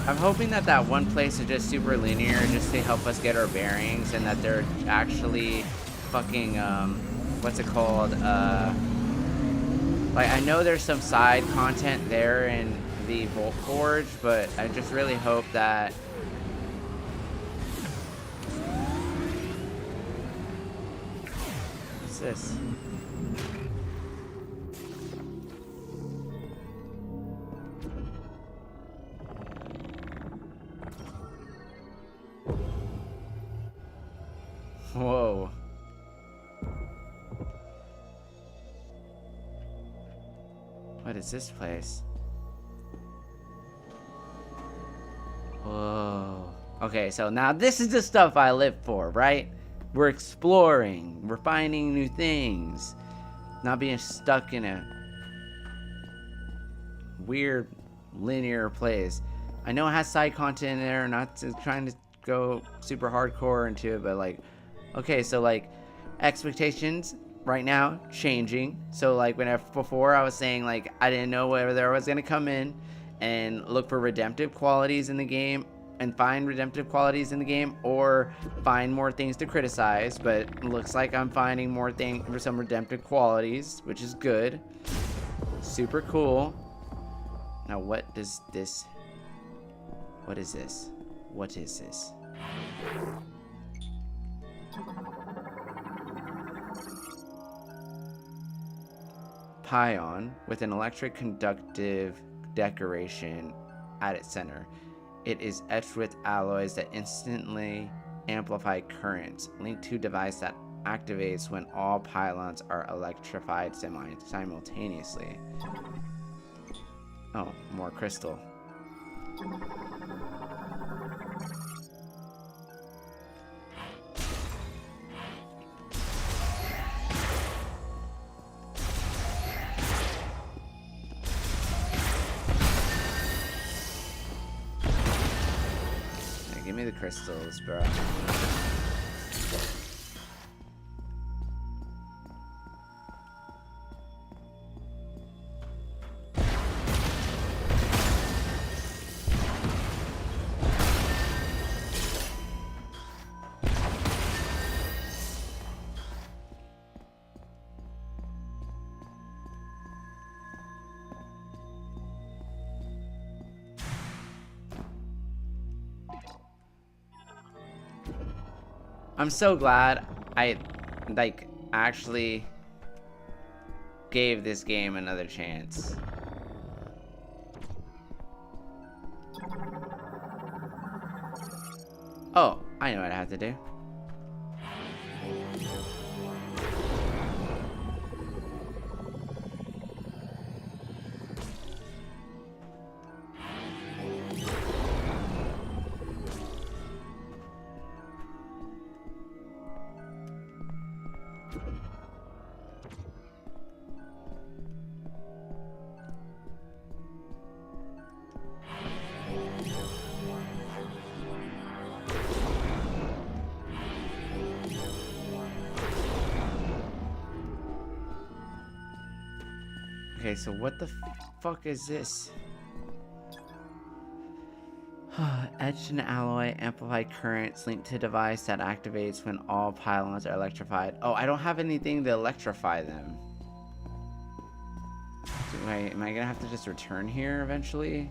I'm hoping that that one place is just super linear just to help us get our bearings and that they're actually fucking, what's it called? Like, I know there's some side content there in the Volt Forge, but I just really hope that... What's this? Whoa. What is this place? Whoa. Okay, so now this is the stuff I live for, right? We're exploring. We're finding new things. Not being stuck in a weird linear place. I know it has side content in there, not trying to go super hardcore into it, but like, okay, so like expectations right now changing. So like before I was saying like I didn't know whether I was gonna come in and look for redemptive qualities in the game and find redemptive qualities in the game, or find more things to criticize, but it looks like I'm finding more things for some redemptive qualities, which is good. Super cool. Now what is this? What is this? What is this? Pion with an electric conductive decoration at its center. It is etched with alloys that instantly amplify currents. Linked to device that activates when all pylons are electrified simultaneously. Oh, more crystal. Give me the crystals, bro. I'm so glad I like actually gave this game another chance. Oh, I know what I have to do. Okay, so what the fuck is this? Etched in alloy, amplified currents linked to device that activates when all pylons are electrified. Oh, I don't have anything to electrify them. So, wait, am I gonna have to just return here eventually?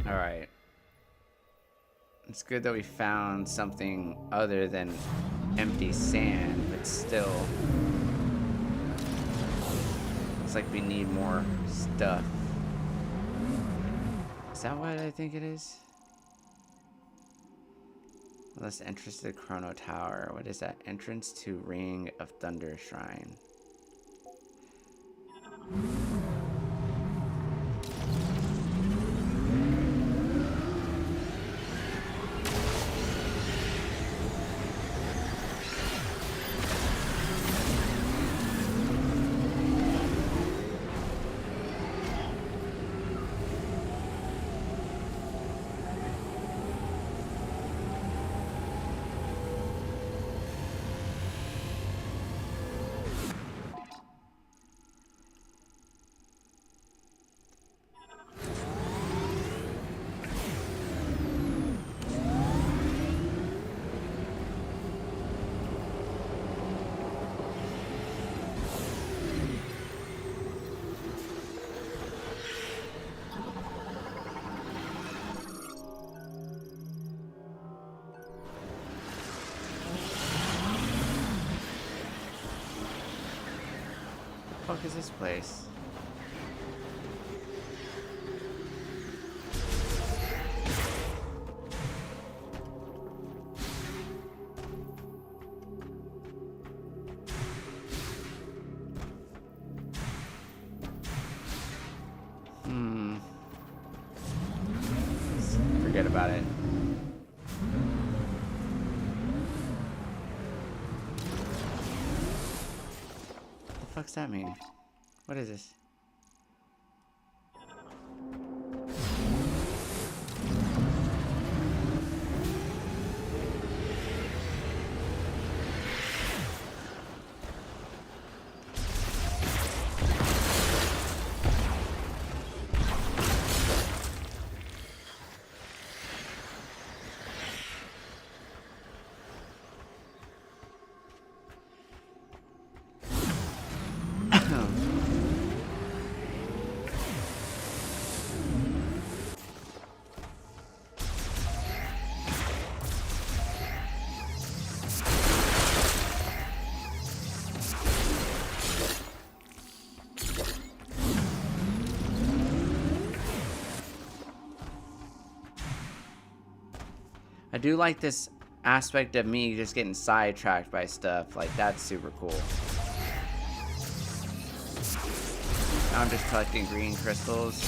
Alright. It's good that we found something other than empty sand, but still. Looks like we need more stuff. Is that what I think it is? Less entrance to the Chrono Tower. What is that? Entrance to Ring of Thunder Shrine. is this place? Forget about it. What the fuck's that mean? What is this? I do like this aspect of me just getting sidetracked by stuff. Like, that's super cool. Now I'm just collecting green crystals.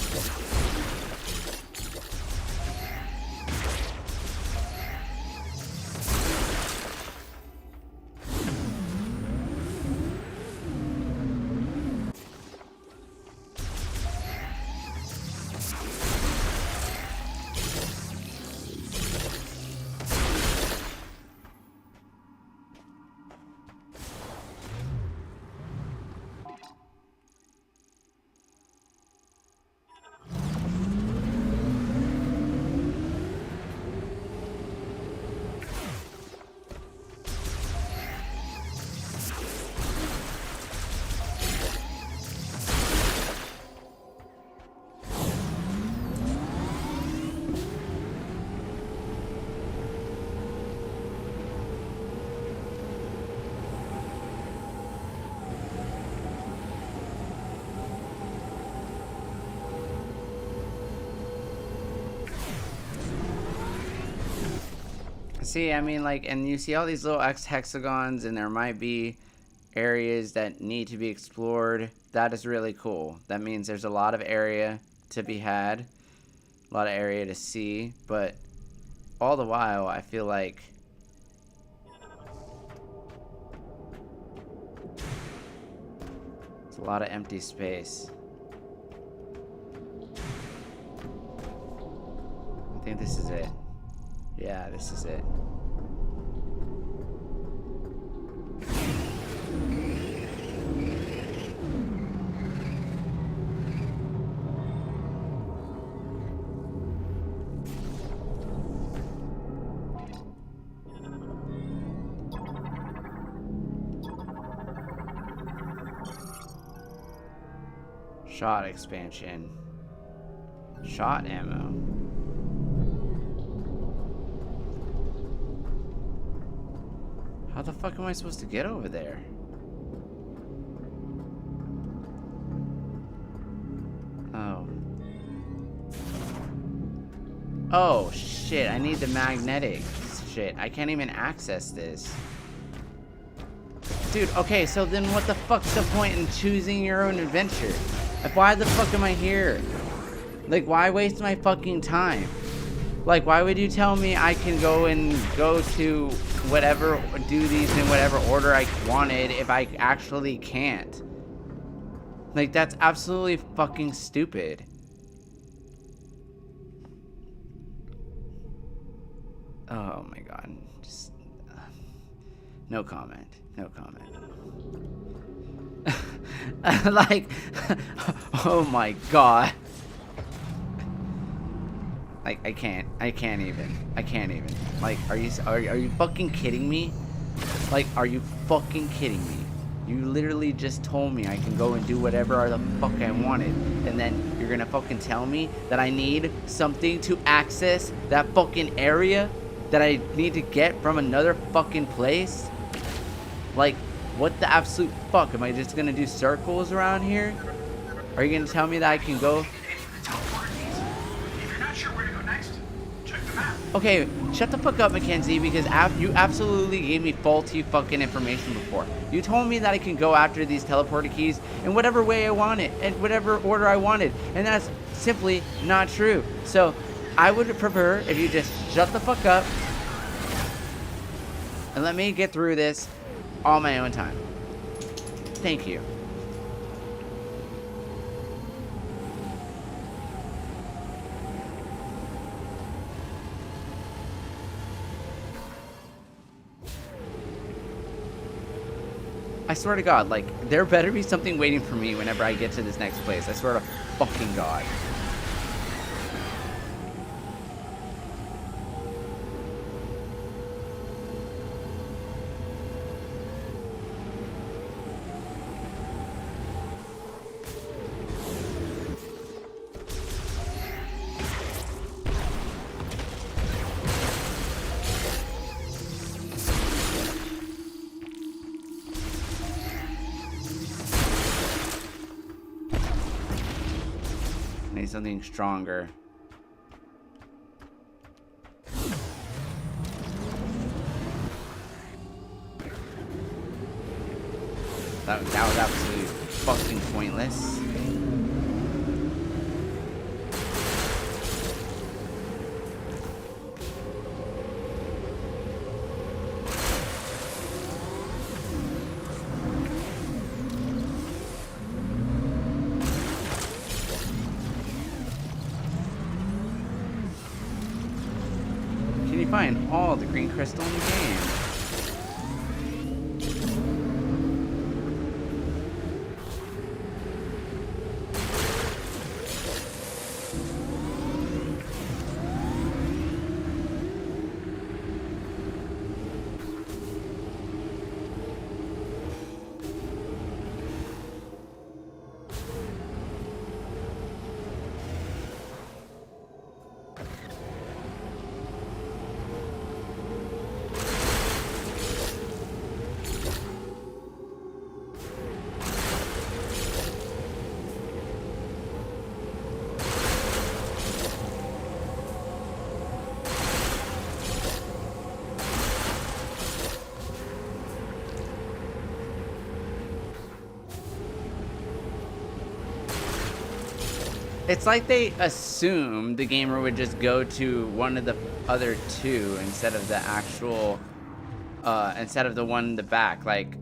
See, I mean, like, and you see all these little hexagons, and there might be areas that need to be explored. That is really cool. That means there's a lot of area to be had, a lot of area to see, but all the while, I feel like it's a lot of empty space. I think this is it. Yeah, this is it. Shot expansion. Shot ammo. How the fuck am I supposed to get over there? Oh. Oh, shit. I need the magnetic shit. I can't even access this. Dude, okay, so then what the fuck's the point in choosing your own adventure? Like, why the fuck am I here? Like, why waste my fucking time? Like, why would you tell me I can go to whatever, do these in whatever order I wanted if I actually can't? Like, that's absolutely fucking stupid. Oh my god. Just, no comment. No comment. Like, oh my god. Like, I can't even. Like, are you fucking kidding me? Like, are you fucking kidding me? You literally just told me I can go and do whatever the fuck I wanted, and then you're gonna fucking tell me that I need something to access that fucking area that I need to get from another fucking place? Like, What the absolute fuck? Am I just gonna do circles around here? Are you gonna tell me that I can go? Any of the teleporter keys? If you're not sure where to go next, check the map. Okay, shut the fuck up, Mackenzie, because you absolutely gave me faulty fucking information before. You told me that I can go after these teleporter keys in whatever way I want it, and whatever order I wanted, and that's simply not true. So, I would prefer if you just shut the fuck up and let me get through this on my own time. Thank you. I swear to God, like, there better be something waiting for me whenever I get to this next place. I swear to fucking God. Need something stronger. That was absolutely fucking pointless. Can you find all the green crystal in the game? It's like they assumed the gamer would just go to one of the other two instead of the actual, instead of the one in the back. Like,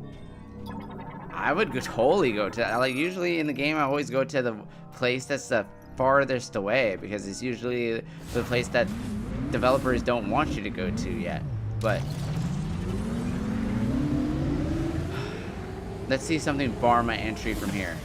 I would totally go to, like, usually in the game I always go to the place that's the farthest away because it's usually the place that developers don't want you to go to yet. But let's see something bar my entry from here.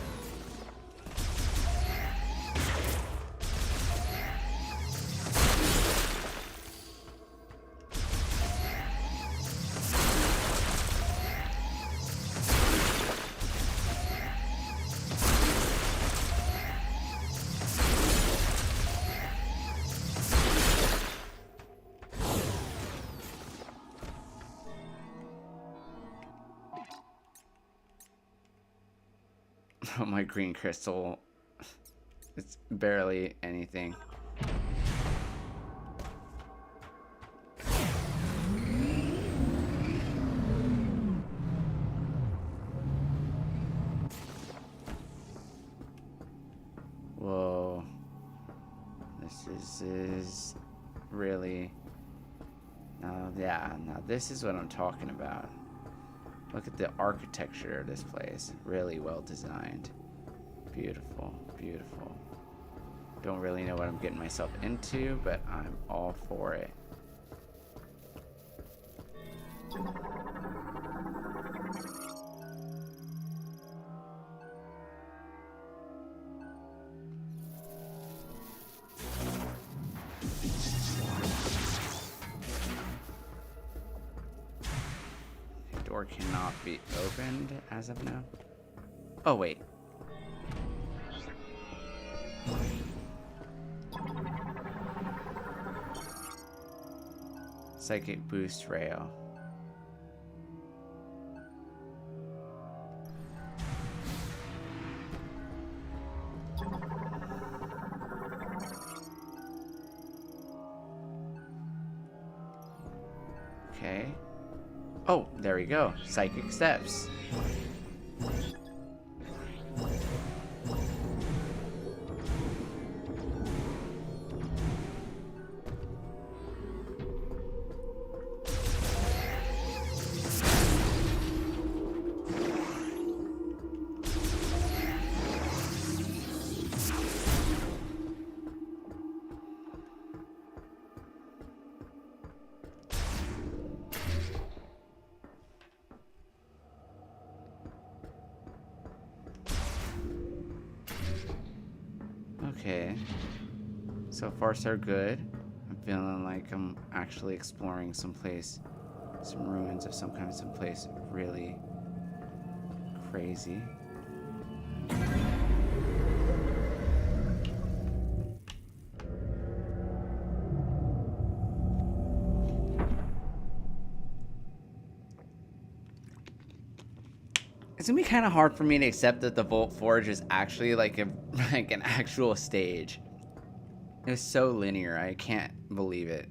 Oh, my green crystal. It's barely anything. Whoa. This is really... Now this is what I'm talking about. Look at the architecture of this place. Really well designed. Beautiful, beautiful. Don't really know what I'm getting myself into, but I'm all for it. Door cannot be opened as of now. Oh, wait. Psychic boost rail. Okay. Oh, there we go. Psychic steps. Okay. So far, so good. I'm feeling like I'm actually exploring some ruins of some kind, someplace really crazy. It's gonna be kind of hard for me to accept that the Volt Forge is actually like an actual stage. It was so linear. I can't believe it.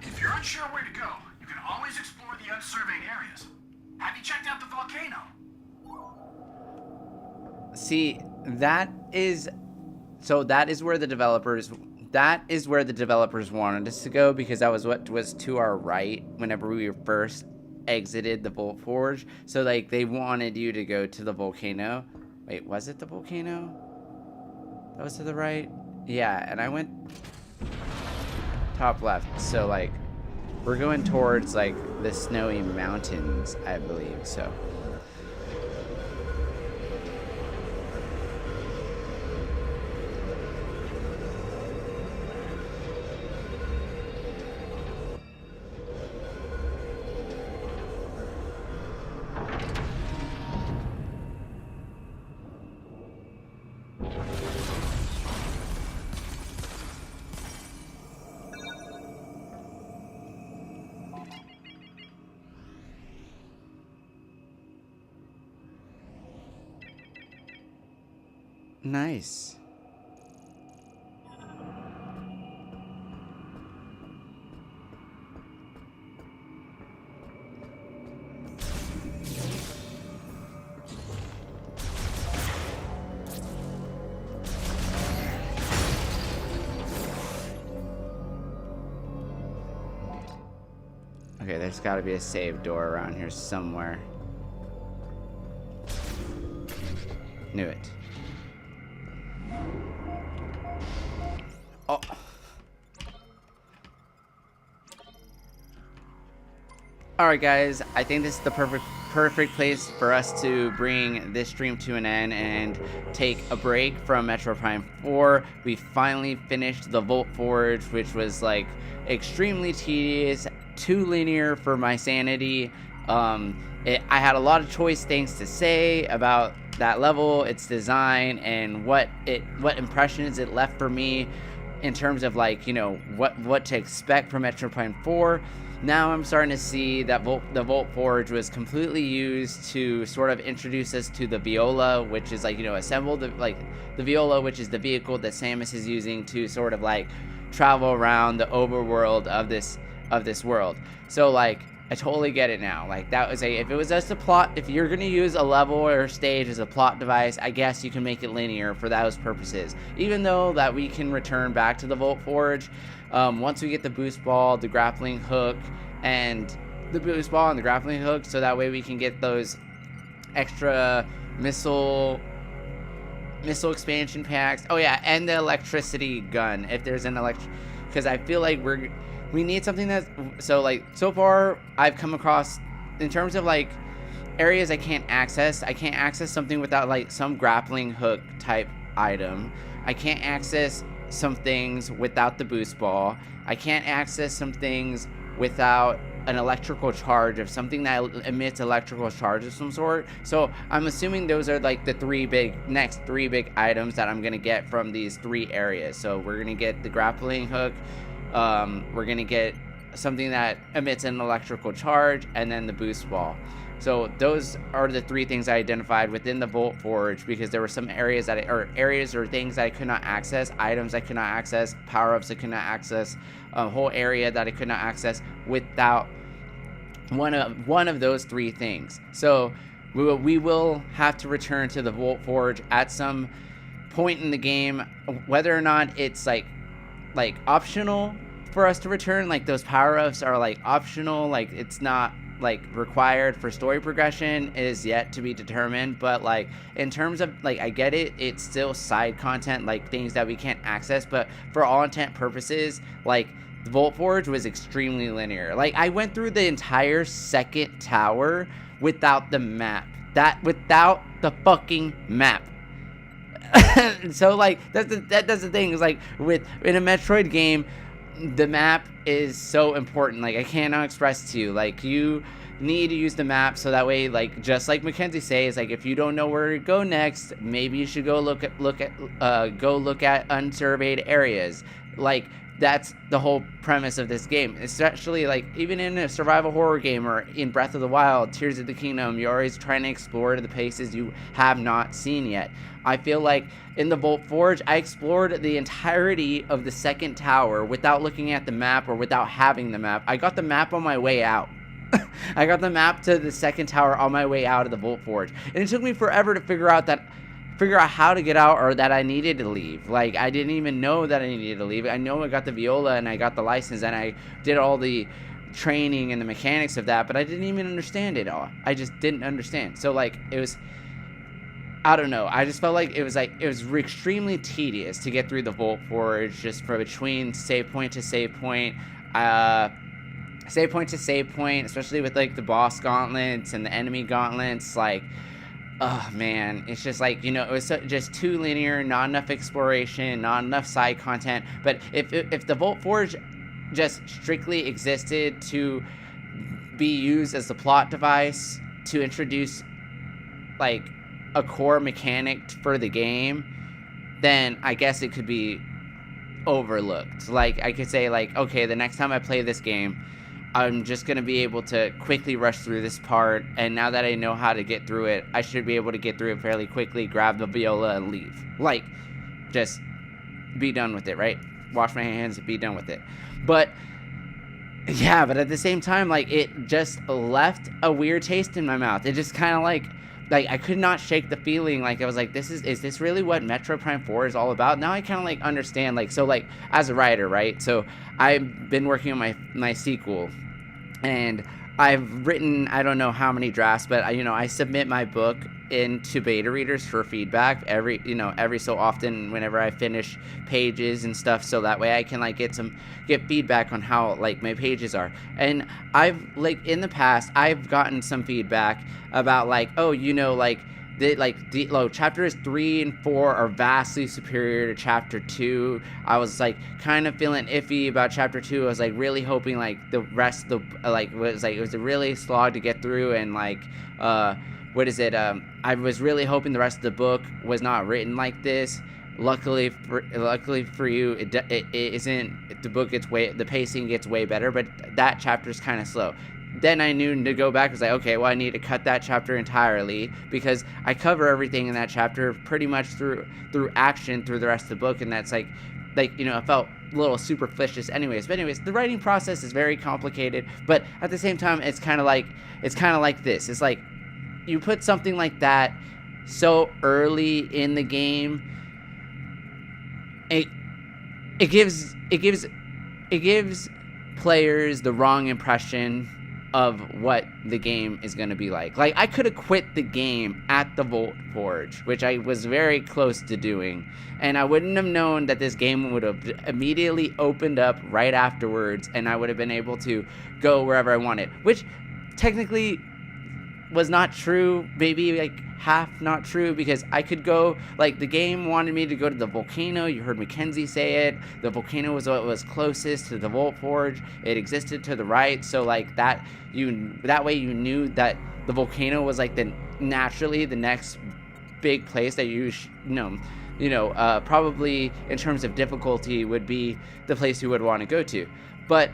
If you're unsure where to go, you can always explore the unsurveyed areas. Have you checked out the volcano? See, that is where the developers wanted us to go, because that was what was to our right whenever we first exited the Volt Forge. So like they wanted you to go to the volcano. Wait, was it the volcano? That was to the right? Yeah, and I went top left. So like we're going towards like the snowy mountains, I believe. So nice. Okay, there's got to be a save door around here somewhere. Knew it. Oh. Alright guys, I think this is the perfect place for us to bring this stream to an end and take a break from Metroid Prime 4. We finally finished the Volt Forge, which was like extremely tedious, too linear for my sanity. I had a lot of choice things to say about that level, its design, and what impressions it left for me in terms of like, you know, what to expect from Metroid Prime 4. Now I'm starting to see that the Volt Forge was completely used to sort of introduce us to the Viola, which is like, you know, assemble the Viola, which is the vehicle that Samus is using to sort of like travel around the overworld of this world. So like I totally get it now. Like that was if it was just a plot, if you're gonna use a level or stage as a plot device, I guess you can make it linear for those purposes. Even though that we can return back to the Volt Forge once we get the boost ball, the grappling hook, and so that way we can get those extra missile expansion packs. Oh yeah, and the electricity gun if there's an because I feel like we need something that, so far I've come across, in terms of like areas I can't access something without like some grappling hook type item. I can't access some things without the boost ball. I can't access some things without an electrical charge of something that emits electrical charge of some sort. So I'm assuming those are like the next three big items that I'm gonna get from these three areas. So we're gonna get the grappling hook, we're gonna get something that emits an electrical charge, and then the boost ball. So those are the 3 things I identified within the Vault Forge, because there were some areas or things that I could not access, items I could not access, power-ups I could not access, a whole area that I could not access without one of those 3 things. So we will have to return to the Vault Forge at some point in the game, whether or not it's like optional for us to return. Like those power-ups are like optional, like it's not like required for story progression, is yet to be determined. But like in terms of like, I get it, it's still side content, like things that we can't access, but for all intent purposes, like the Vault Forge was extremely linear. Like I went through the entire second tower without the map, without the fucking map. So like that's the thing, is like in a Metroid game, the map is so important. Like I cannot express to you, like you need to use the map, so that way, like just like Mackenzie says, like if you don't know where to go next, maybe you should go look at unsurveyed areas. Like that's the whole premise of this game, especially like even in a survival horror game or in Breath of the Wild, Tears of the Kingdom. You're always trying to explore the places you have not seen yet. I feel like in the Vault Forge, I explored the entirety of the second tower without looking at the map or without having the map. I got the map on my way out. I got the map to the second tower on my way out of the Vault Forge, and it took me forever to figure out how to get out, or that I needed to leave. Like I didn't even know that I needed to leave. I know I got the viola and I got the license and I did all the training and the mechanics of that, but I didn't even understand it all. I just didn't understand. So like it was, I don't know, I just felt like it was extremely tedious to get through the Vault Forge, just for between save point to save point, especially with like the boss gauntlets and the enemy gauntlets. Like, oh man, it's just like, it was just too linear, not enough exploration, not enough side content. But if the Vault Forge just strictly existed to be used as the plot device to introduce like a core mechanic for the game, then I guess it could be overlooked. Like I could say like, okay, the next time I play this game, I'm just going to be able to quickly rush through this part, and now that I know how to get through it, I should be able to get through it fairly quickly, grab the viola and leave. Like, just be done with it, right? Wash my hands and be done with it. But yeah, but at the same time, like, it just left a weird taste in my mouth. It just kind of like I could not shake the feeling. Like I was like, is this really what Metroid Prime 4 is all about? Now I kind of like understand. Like, so like as a writer, right? So I've been working on my sequel, and I've written, I don't know how many drafts, but I submit my book into beta readers for feedback every so often whenever I finish pages and stuff, so that way I can like get feedback on how like my pages are. And I've like in the past I've gotten some feedback about like, oh, chapters 3 and 4 are vastly superior to chapter 2. I was like kind of feeling iffy about chapter 2. I was like really hoping like the rest of the it was a really slog to get through, and like I was really hoping the rest of the book was not written like this. Luckily for you, it isn't. The pacing gets way better, but that chapter's kind of slow. Then I knew to go back. I was like, okay, well, I need to cut that chapter entirely, because I cover everything in that chapter pretty much through action through the rest of the book, and that's it felt a little superfluous anyways. But anyways, the writing process is very complicated, but at the same time, it's kind of like this. It's like you put something like that so early in the game, it gives players the wrong impression of what the game is going to be like. Like, I could have quit the game at the Vault Forge, which I was very close to doing, and I wouldn't have known that this game would have immediately opened up right afterwards, and I would have been able to go wherever I wanted, which technically was not true, maybe like half not true, because I could go, like, the game wanted me to go to the volcano. You heard Mackenzie say it. The volcano was what was closest to the Vault Forge. It existed to the right, so like that way you knew that the volcano was like naturally the next big place that you probably in terms of difficulty would be the place you would want to go to. But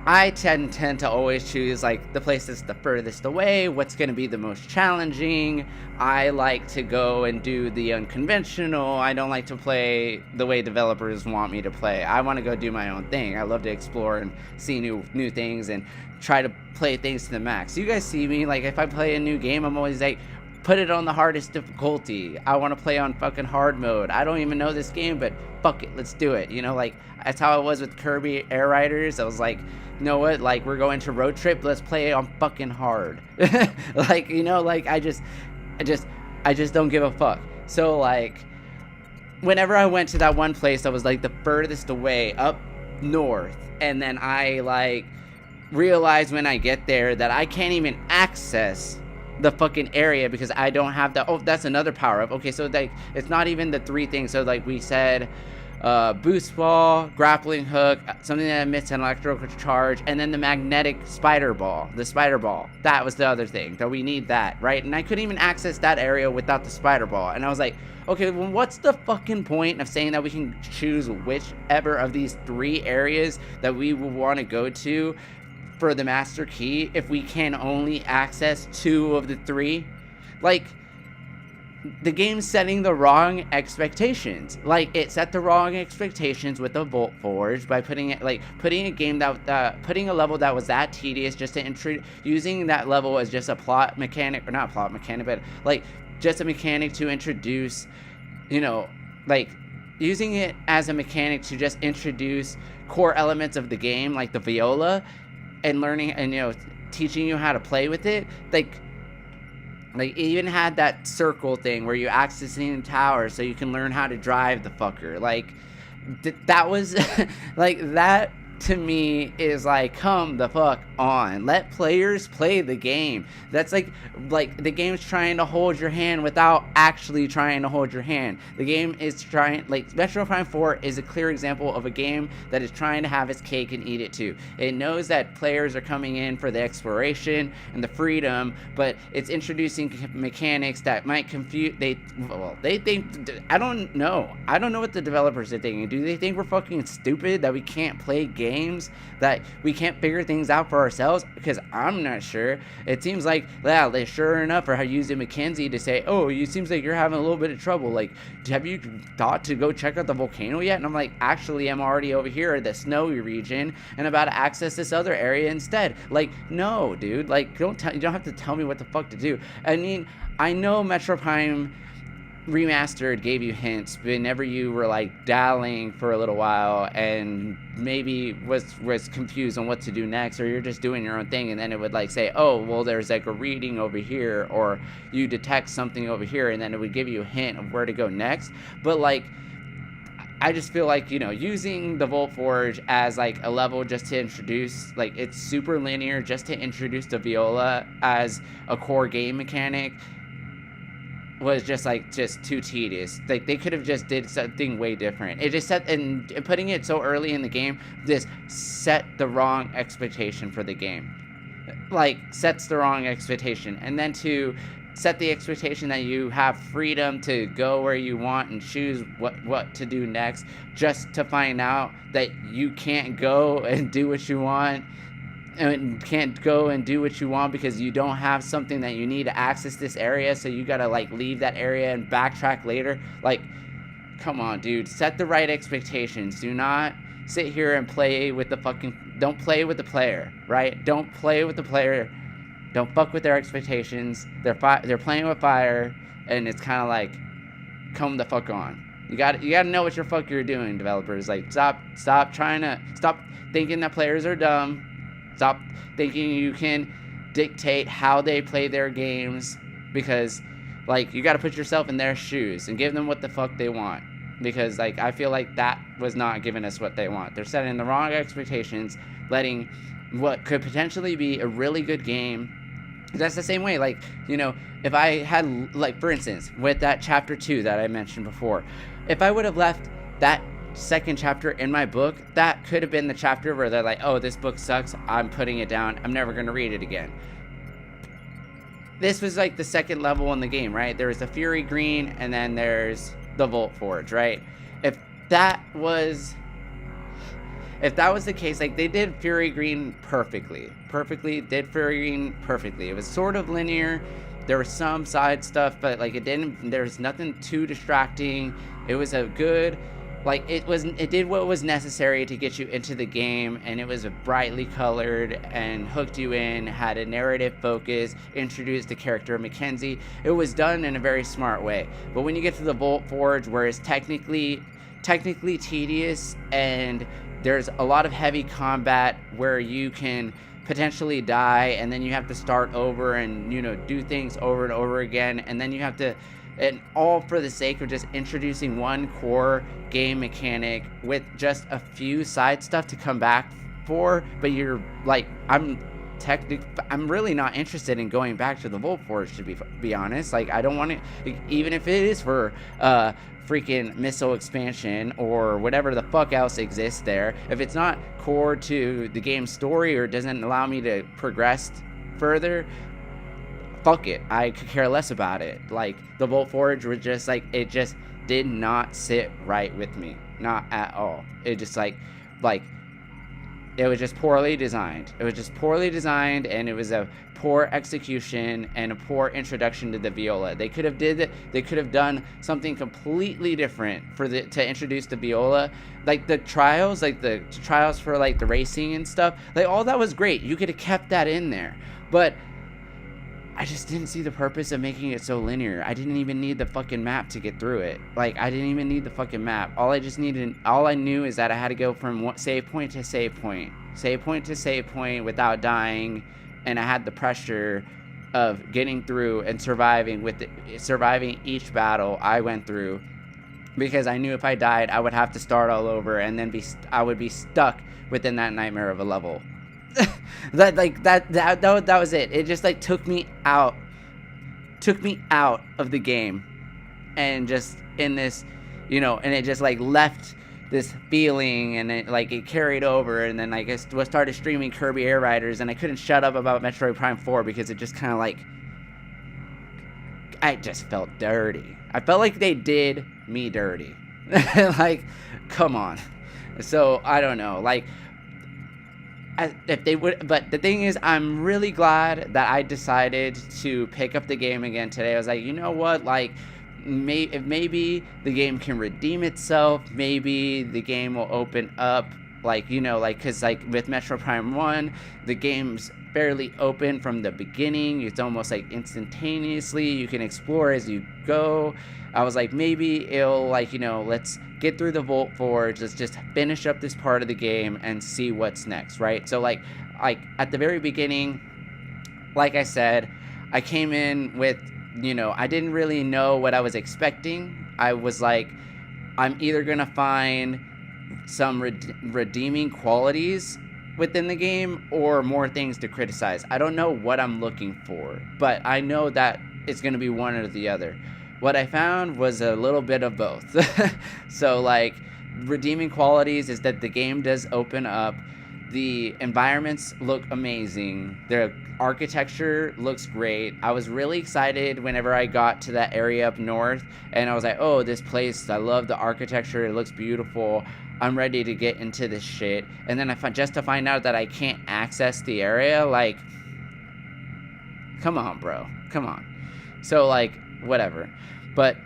I tend to always choose like the place that's the furthest away, what's going to be the most challenging. I like to go and do the unconventional. I don't like to play the way developers want me to play. I want to go do my own thing. I love to explore and see new things and try to play things to the max. You guys see me, like if I play a new game, I'm always like, put it on the hardest difficulty. I want to play on fucking hard mode. I don't even know this game, but fuck it, let's do it. You know, like that's how it was with Kirby Air Riders. I was like, you know what, like we're going to road trip, let's play it on fucking hard. Like, you know, like I just don't give a fuck. So like whenever I went to that one place that was like the furthest away up north, and then I like realized when I get there that I can't even access the fucking area because I don't have the, oh, that's another power up. Okay, so like it's not even the 3 things. So like we said, boost ball, grappling hook, something that emits an electrical charge, and then the magnetic spider ball. The spider ball, that was the other thing that we need, that, right? And I couldn't even access that area without the spider ball. And I was like, okay, well, what's the fucking point of saying that we can choose whichever of these 3 areas that we will want to go to for the master key if we can only access 2 of the 3? Like, the game's setting the wrong expectations. Like, it set the wrong expectations with the Volt Forge by putting it, like, putting a game that, putting a level that was that tedious just to using that level as just a plot mechanic, or not plot mechanic, but like just a mechanic to introduce, you know, like using it as a mechanic to just introduce core elements of the game, like the viola, and learning and, you know, teaching you how to play with it. Like it even had that circle thing where you accessing towers so you can learn how to drive the fucker. Like that was like, that to me is like, come the fuck on, let players play the game. That's like the game's trying to hold your hand without actually trying to hold your hand. The game is trying, like Metroid Prime 4 is a clear example of a game that is trying to have its cake and eat it too. It knows that players are coming in for the exploration and the freedom, but it's introducing mechanics that might confuse. They think, I don't know what the developers are thinking. Do they think we're fucking stupid that we can't play games, that we can't figure things out for ourselves? Because I'm not sure. It seems like, yeah, they sure enough are using Mackenzie to say, oh, it seems like you're having a little bit of trouble. Like, have you thought to go check out the volcano yet? And I'm like, actually, I'm already over here at the snowy region and about to access this other area instead. Like, no, dude. Like, you don't have to tell me what the fuck to do. I mean, I know Metroid Prime Remastered gave you hints whenever you were like dallying for a little while and maybe was confused on what to do next, or you're just doing your own thing, and then it would like say, oh, well, there's like a reading over here, or you detect something over here, and then it would give you a hint of where to go next. But like, I just feel like, you know, using the Volt Forge as like a level just to introduce, like, it's super linear just to introduce the viola as a core game mechanic was just too tedious. Like, they could have just did something way different. It just set, and putting it so early in the game just set the wrong expectation for the game. Like, sets the wrong expectation. And then to set the expectation that you have freedom to go where you want and choose what to do next, just to find out that you can't go and do what you want, and can't go and do what you want because you don't have something that you need to access this area, so you gotta like leave that area and backtrack later. Like, come on, dude, set the right expectations. Do not sit here and play with the fucking, don't play with the player, right? Don't play with the player. Don't fuck with their expectations. They're playing with fire, and it's kind of like, come the fuck on. You gotta know what your fuck you're doing, developers. Like, stop thinking that players are dumb. Stop thinking you can dictate how they play their games, because, like, you got to put yourself in their shoes and give them what the fuck they want. Because, like, I feel like that was not giving us what they want. They're setting the wrong expectations, letting what could potentially be a really good game. That's the same way, like, you know, if I had, like, for instance, with that chapter 2 that I mentioned before, if I would have left that second chapter in my book, that could have been the chapter where they're like, oh, this book sucks, I'm putting it down, I'm never going to read it again. This was like the second level in the game, right? There was the Fury Green, and then there's the Volt Forge, right? If if that was the case, like they did Fury Green did Fury Green perfectly. It was sort of linear. There was some side stuff, but like there was nothing too distracting. It was a good, like it did what was necessary to get you into the game, and it was brightly colored and hooked you in, had a narrative focus, introduced the character of Mackenzie. It was done in a very smart way. But when you get to the Volt Forge, where it's technically tedious, and there's a lot of heavy combat where you can potentially die, and then you have to start over and, you know, do things over and over again, and then you have to, and all for the sake of just introducing one core game mechanic with just a few side stuff to come back for. But you're like, I'm really not interested in going back to the Volt Forge, to be honest. Like, I don't want to, even if it is for freaking missile expansion or whatever the fuck else exists there, if it's not core to the game's story or doesn't allow me to progress further, fuck it, I could care less about it. Like, the Volt Forge was just like, it just did not sit right with me, not at all. It just like it was just poorly designed. It was just poorly designed, and it was a poor execution and a poor introduction to the viola. They could have done something completely different to introduce the viola. Like the trials for like the racing and stuff, like all that was great. You could have kept that in there. But I just didn't see the purpose of making it so linear. I didn't even need the fucking map to get through it. Like, I didn't even need the fucking map. All I knew is that I had to go from save point to save point without dying, and I had the pressure of getting through and surviving each battle I went through, because I knew if I died, I would have to start all over, and then I would be stuck within that nightmare of a level. that was it. It just like took me out of the game, and just in this, you know, and it just like left this feeling, and it carried over, and then like I started streaming Kirby Air Riders, and I couldn't shut up about Metroid Prime 4 because it just kind of like, I just felt dirty. I felt like they did me dirty. Like, come on. So I don't know, like, if they would, but the thing is, I'm really glad that I decided to pick up the game again today. I was like, you know what, like, maybe the game can redeem itself. Maybe the game will open up, like, you know, like, because like with Metroid Prime 1, the game's fairly open from the beginning. It's almost like instantaneously, you can explore as you go. I was like, maybe it'll, like, you know, let's get through the Volt Forge, let's just finish up this part of the game and see what's next, right? So like at the very beginning, like I said, I came in with, you know, I didn't really know what I was expecting. I was like, I'm either gonna find some redeeming qualities within the game or more things to criticize. I don't know what I'm looking for, but I know that it's gonna be one or the other. What I found was a little bit of both. So like, redeeming qualities is that the game does open up. The environments look amazing. The architecture looks great. I was really excited whenever I got to that area up north, and I was like, oh, this place, I love the architecture, it looks beautiful. I'm ready to get into this shit. And then just to find out that I can't access the area, like, come on, bro. Come on. So like, whatever. But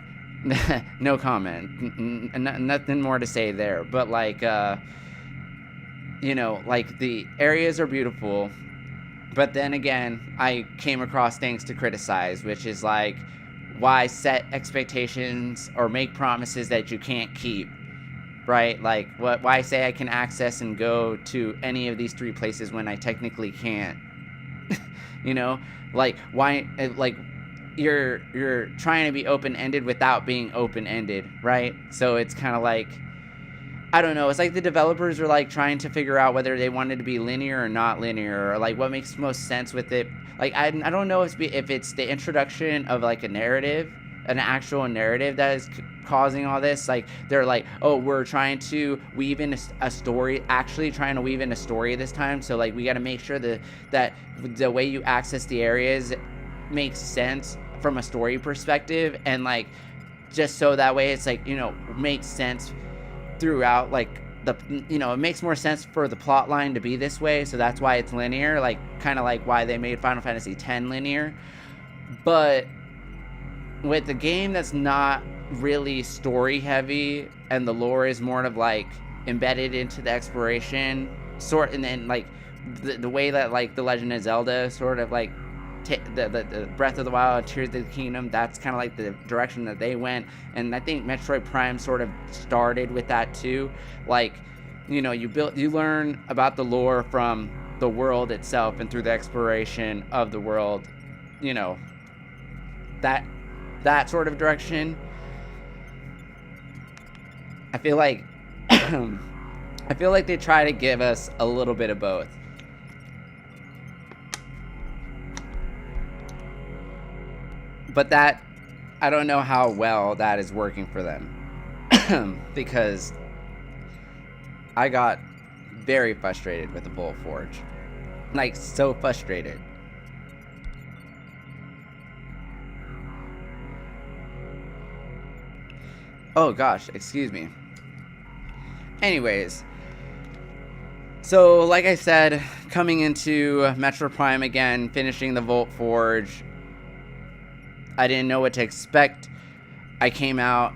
no comment. Nothing more to say there. But like, you know, like, the areas are beautiful, but then again, I came across things to criticize, which is like, why set expectations or make promises that you can't keep, right? Like, why say I can access and go to any of these 3 places when I technically can't? You know, like, why, like, you're trying to be open-ended without being open-ended, right? So it's kind of like, I don't know, it's like the developers are like trying to figure out whether they wanted to be linear or not linear, or like what makes most sense with it. Like, I don't know if it's the introduction of like a narrative, an actual narrative, that is causing all this. Like, they're like, oh, we're trying to weave in a story, actually trying to weave in a story this time, so like we got to make sure that the way you access the areas makes sense from a story perspective, and like, just so that way it's like, you know, makes sense throughout like it makes more sense for the plot line to be this way, so that's why it's linear, like kind of like why they made Final Fantasy X linear. But with a game that's not really story heavy and the lore is more of like embedded into the exploration sort, and then like the way that like the Legend of Zelda sort of like the Breath of the Wild, Tears of the Kingdom, that's kind of like the direction that they went. And I think Metroid Prime sort of started with that too. Like, you learn about the lore from the world itself and through the exploration of the world, that sort of direction. I feel like they try to give us a little bit of both. But that, I don't know how well that is working for them. Because I got very frustrated with the Bullet Forge. Like, so frustrated. Oh gosh, excuse me. Anyways. So, like I said, coming into Metroid Prime again, finishing the Volt Forge, I didn't know what to expect. I came out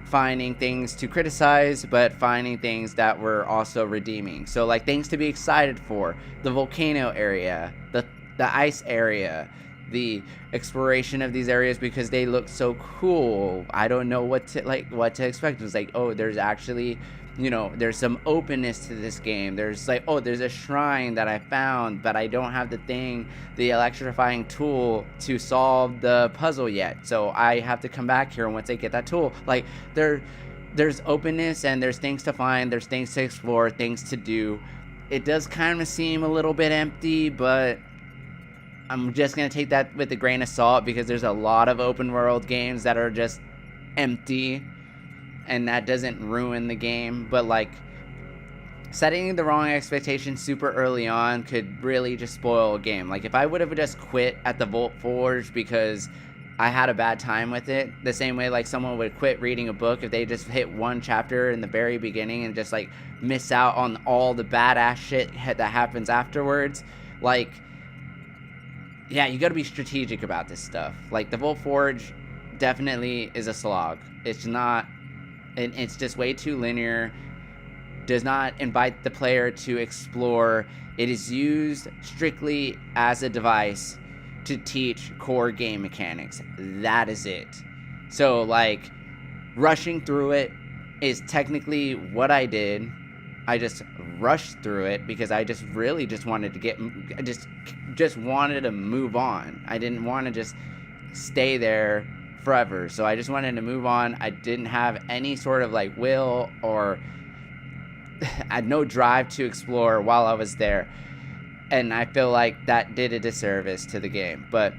finding things to criticize, but finding things that were also redeeming. So, like, things to be excited for: the volcano area, the ice area, the exploration of these areas, because they look so cool. I don't know what to expect. It was like, oh, there's actually, there's some openness to this game. There's like, oh, there's a shrine that I found, but I don't have the electrifying tool to solve the puzzle yet. So I have to come back here once I get that tool. Like, there's openness, and there's things to find, there's things to explore, things to do. It does kind of seem a little bit empty, but I'm just going to take that with a grain of salt, because there's a lot of open world games that are just empty, and that doesn't ruin the game. But like, setting the wrong expectations super early on could really just spoil a game. Like, if I would have just quit at the Volt Forge because I had a bad time with it, the same way like someone would quit reading a book if they just hit one chapter in the very beginning and just like miss out on all the badass shit that happens afterwards. Like, yeah, you got to be strategic about this stuff. Like, the Volt Forge definitely is a slog. It's not, and it's just way too linear. Does not invite the player to explore. It is used strictly as a device to teach core game mechanics. That is it. So, like, rushing through it is technically what I did. I just rushed through it because I just really just wanted to just wanted to move on. I didn't want to just stay there forever. So I just wanted to move on. I didn't have any sort of like will, or I had no drive to explore while I was there. And I feel like that did a disservice to the game. But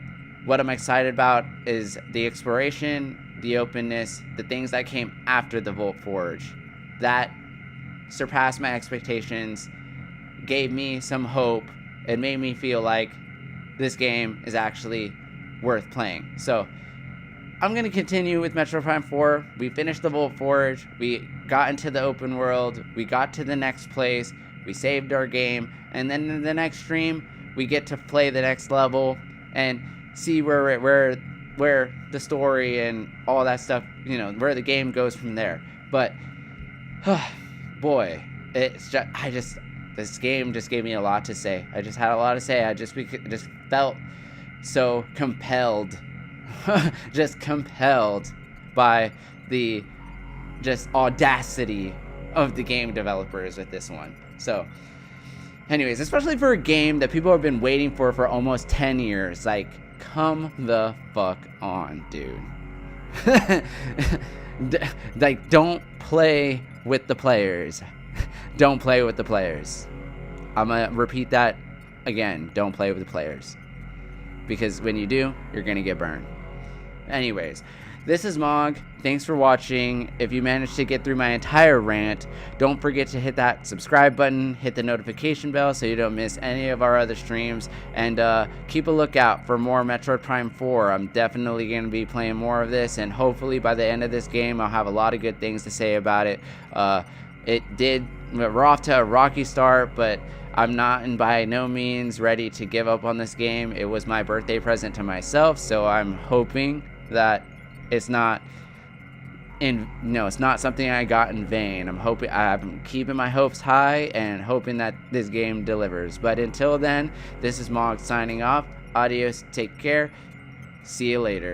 what I'm excited about is the exploration, the openness, the things that came after the Volt Forge. That surpassed my expectations, gave me some hope. It made me feel like this game is actually worth playing. So I'm going to continue with Metroid Prime 4. We finished the Volt Forge. We got into the open world. We got to the next place. We saved our game. And then in the next stream, we get to play the next level and see where the story and all that stuff, where the game goes from there. But boy, it's just this game just gave me a lot to say. I just had a lot to say. I just felt so compelled, just compelled by the just audacity of the game developers with this one. So, anyways, especially for a game that people have been waiting for almost 10 years. Like, come the fuck on, dude. Like, don't play with the players. Don't play with the players. I'm gonna repeat that again. Don't play with the players, because when you do, you're gonna get burned. Anyways, this is Mog. Thanks for watching. If you managed to get through my entire rant, don't forget to hit that subscribe button, hit the notification bell so you don't miss any of our other streams, and keep a lookout for more Metroid Prime 4. I'm definitely going to be playing more of this, and hopefully by the end of this game I'll have a lot of good things to say about it. We're off to a rocky start, but I'm not and by no means ready to give up on this game. It was my birthday present to myself, so I'm hoping that it's not it's not something I got in vain. I'm keeping my hopes high and hoping that this game delivers. But until then, this is Mog signing off. Adios, take care. See you later.